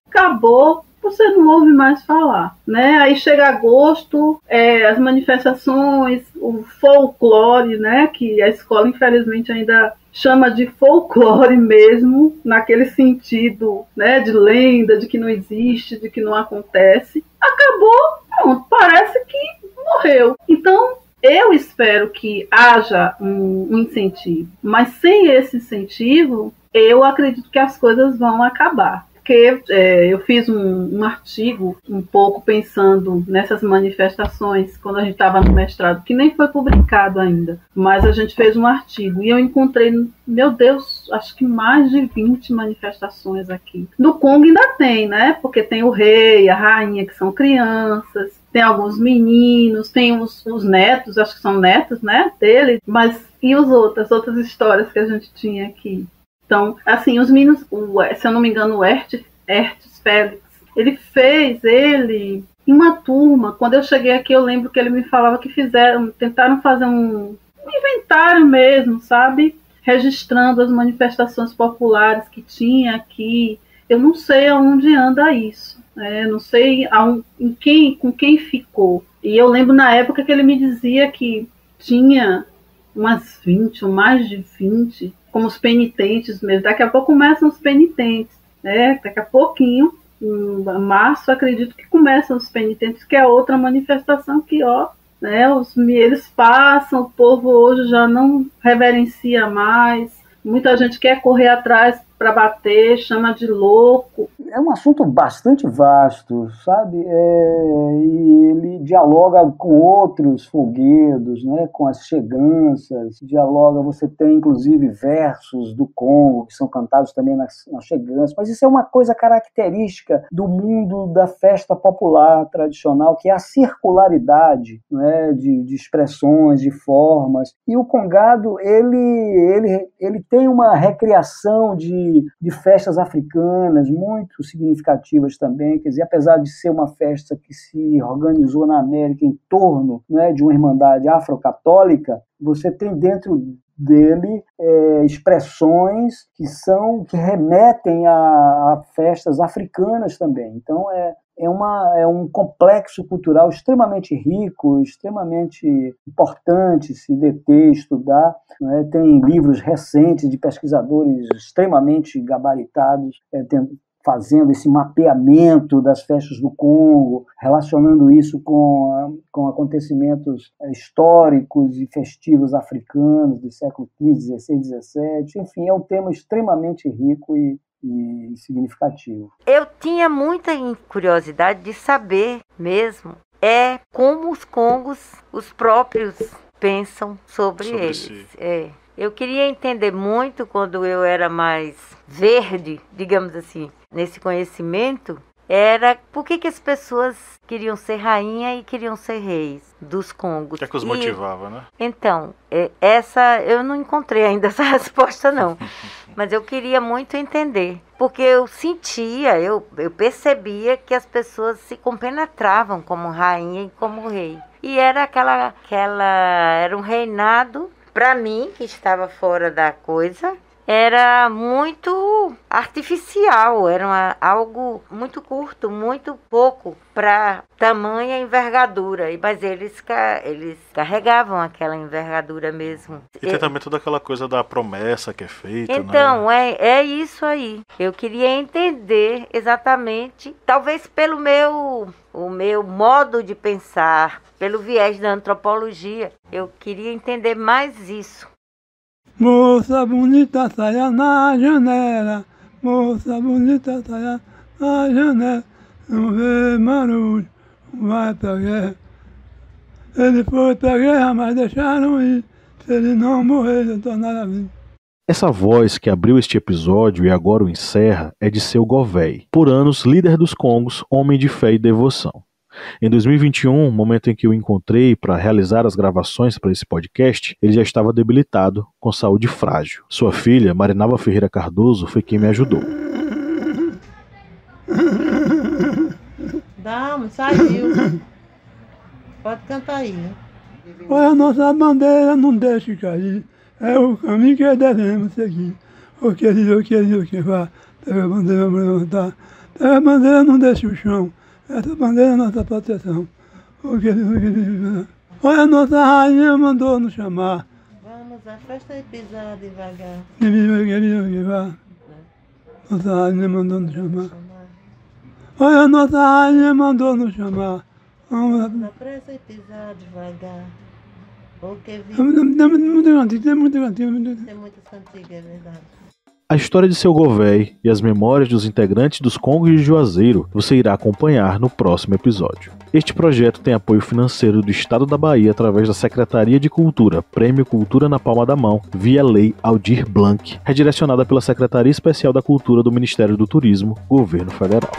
Acabou, você não ouve mais falar, né? Aí chega agosto, as manifestações, o folclore, né? Que a escola infelizmente ainda chama de folclore mesmo, naquele sentido, né? De lenda, de que não existe, de que não acontece. Acabou, pronto, parece que morreu. Então, eu espero que haja um incentivo, mas sem esse incentivo, eu acredito que as coisas vão acabar. Porque eu fiz um artigo um pouco pensando nessas manifestações quando a gente estava no mestrado, que nem foi publicado ainda, mas a gente fez um artigo e eu encontrei, meu Deus, acho que mais de 20 manifestações aqui. No Congo ainda tem, né? Porque tem o rei, a rainha, que são crianças, tem alguns meninos, tem os netos, acho que são netos, né, dele, mas e as outras histórias que a gente tinha aqui? Então, assim, os meninos, se eu não me engano, o Hertz Félix, ele fez em uma turma. Quando eu cheguei aqui, eu lembro que ele me falava que tentaram fazer um inventário mesmo, sabe? Registrando as manifestações populares que tinha aqui. Eu não sei aonde anda isso, né? Não sei com quem ficou. E eu lembro na época que ele me dizia que tinha umas 20 ou mais de 20, como os penitentes mesmo. Daqui a pouco começam os penitentes, né? Daqui a pouquinho, em março, acredito que começam os penitentes, que é outra manifestação que, né, eles passam, o povo hoje já não reverencia mais, muita gente quer correr atrás para bater, chama de louco. É um assunto bastante vasto, sabe? E ele dialoga com outros folguedos, né? Com as cheganças, dialoga, você tem inclusive versos do Congo, que são cantados também nas cheganças, mas isso é uma coisa característica do mundo da festa popular tradicional, que é a circularidade, né? de expressões, de formas, e o congado, ele tem uma recriação de festas africanas muito significativas também, quer dizer, apesar de ser uma festa que se organizou na América em torno, né, de uma irmandade afrocatólica, você tem dentro dele expressões que remetem a festas africanas também. Então é um complexo cultural extremamente rico, extremamente importante se deter, estudar, né? Tem livros recentes de pesquisadores extremamente gabaritados, fazendo esse mapeamento das festas do Congo, relacionando isso com acontecimentos históricos e festivos africanos do século XV, XVI, XVII. Enfim, é um tema extremamente rico e significativo. Eu tinha muita curiosidade de saber mesmo como os congos, os próprios, pensam sobre eles. Si. Eu queria entender muito, quando eu era mais verde, digamos assim, nesse conhecimento, era por que as pessoas queriam ser rainha e queriam ser reis dos congos. O que os motivava, né? Então, eu não encontrei ainda essa resposta, não. Mas eu queria muito entender. Porque eu sentia, eu percebia que as pessoas se compenetravam como rainha e como rei. E era era um reinado, para mim, que estava fora da coisa, era muito artificial, era algo muito curto, muito pouco para tamanha envergadura, mas eles carregavam aquela envergadura mesmo. E tem também toda aquela coisa da promessa que é feita, então, né? É isso aí. Eu queria entender exatamente, talvez pelo o meu modo de pensar, pelo viés da antropologia, eu queria entender mais isso. Moça bonita, saia na janela. Moça bonita, saia na janela. Não vê barulho, vai pra guerra. Ele foi pra guerra, mas deixaram ir. Se ele não morrer, eu tô na vida. Essa voz que abriu este episódio e agora o encerra é de Seu Govéi, por anos líder dos Congos, homem de fé e devoção. Em 2021, momento em que eu encontrei para realizar as gravações para esse podcast, ele já estava debilitado, com saúde frágil. Sua filha, Marinalva Ferreira Cardoso, foi quem me ajudou. Dá, saiu. Pode cantar aí. Olha, a nossa bandeira não deixe cair, é o caminho que devemos seguir. O que vai, pega a bandeira, vamos levantar. Pega a bandeira, não deixe o chão, essa bandeira é nossa proteção. Olha, a nossa rainha mandou nos chamar. Vamos à festa e pisar devagar. Nossa rainha mandou nos chamar. Olha, a nossa rainha mandou nos chamar. Vamos lá. Na pressa e pisar devagar. Porque Tem muitas cantigas. tem muitas cantigas, é verdade. A história de Seu Govéi e as memórias dos integrantes dos Congos de Juazeiro você irá acompanhar no próximo episódio. Este projeto tem apoio financeiro do Estado da Bahia através da Secretaria de Cultura, Prêmio Cultura na Palma da Mão, via Lei Aldir Blanc, redirecionada pela Secretaria Especial da Cultura do Ministério do Turismo, Governo Federal.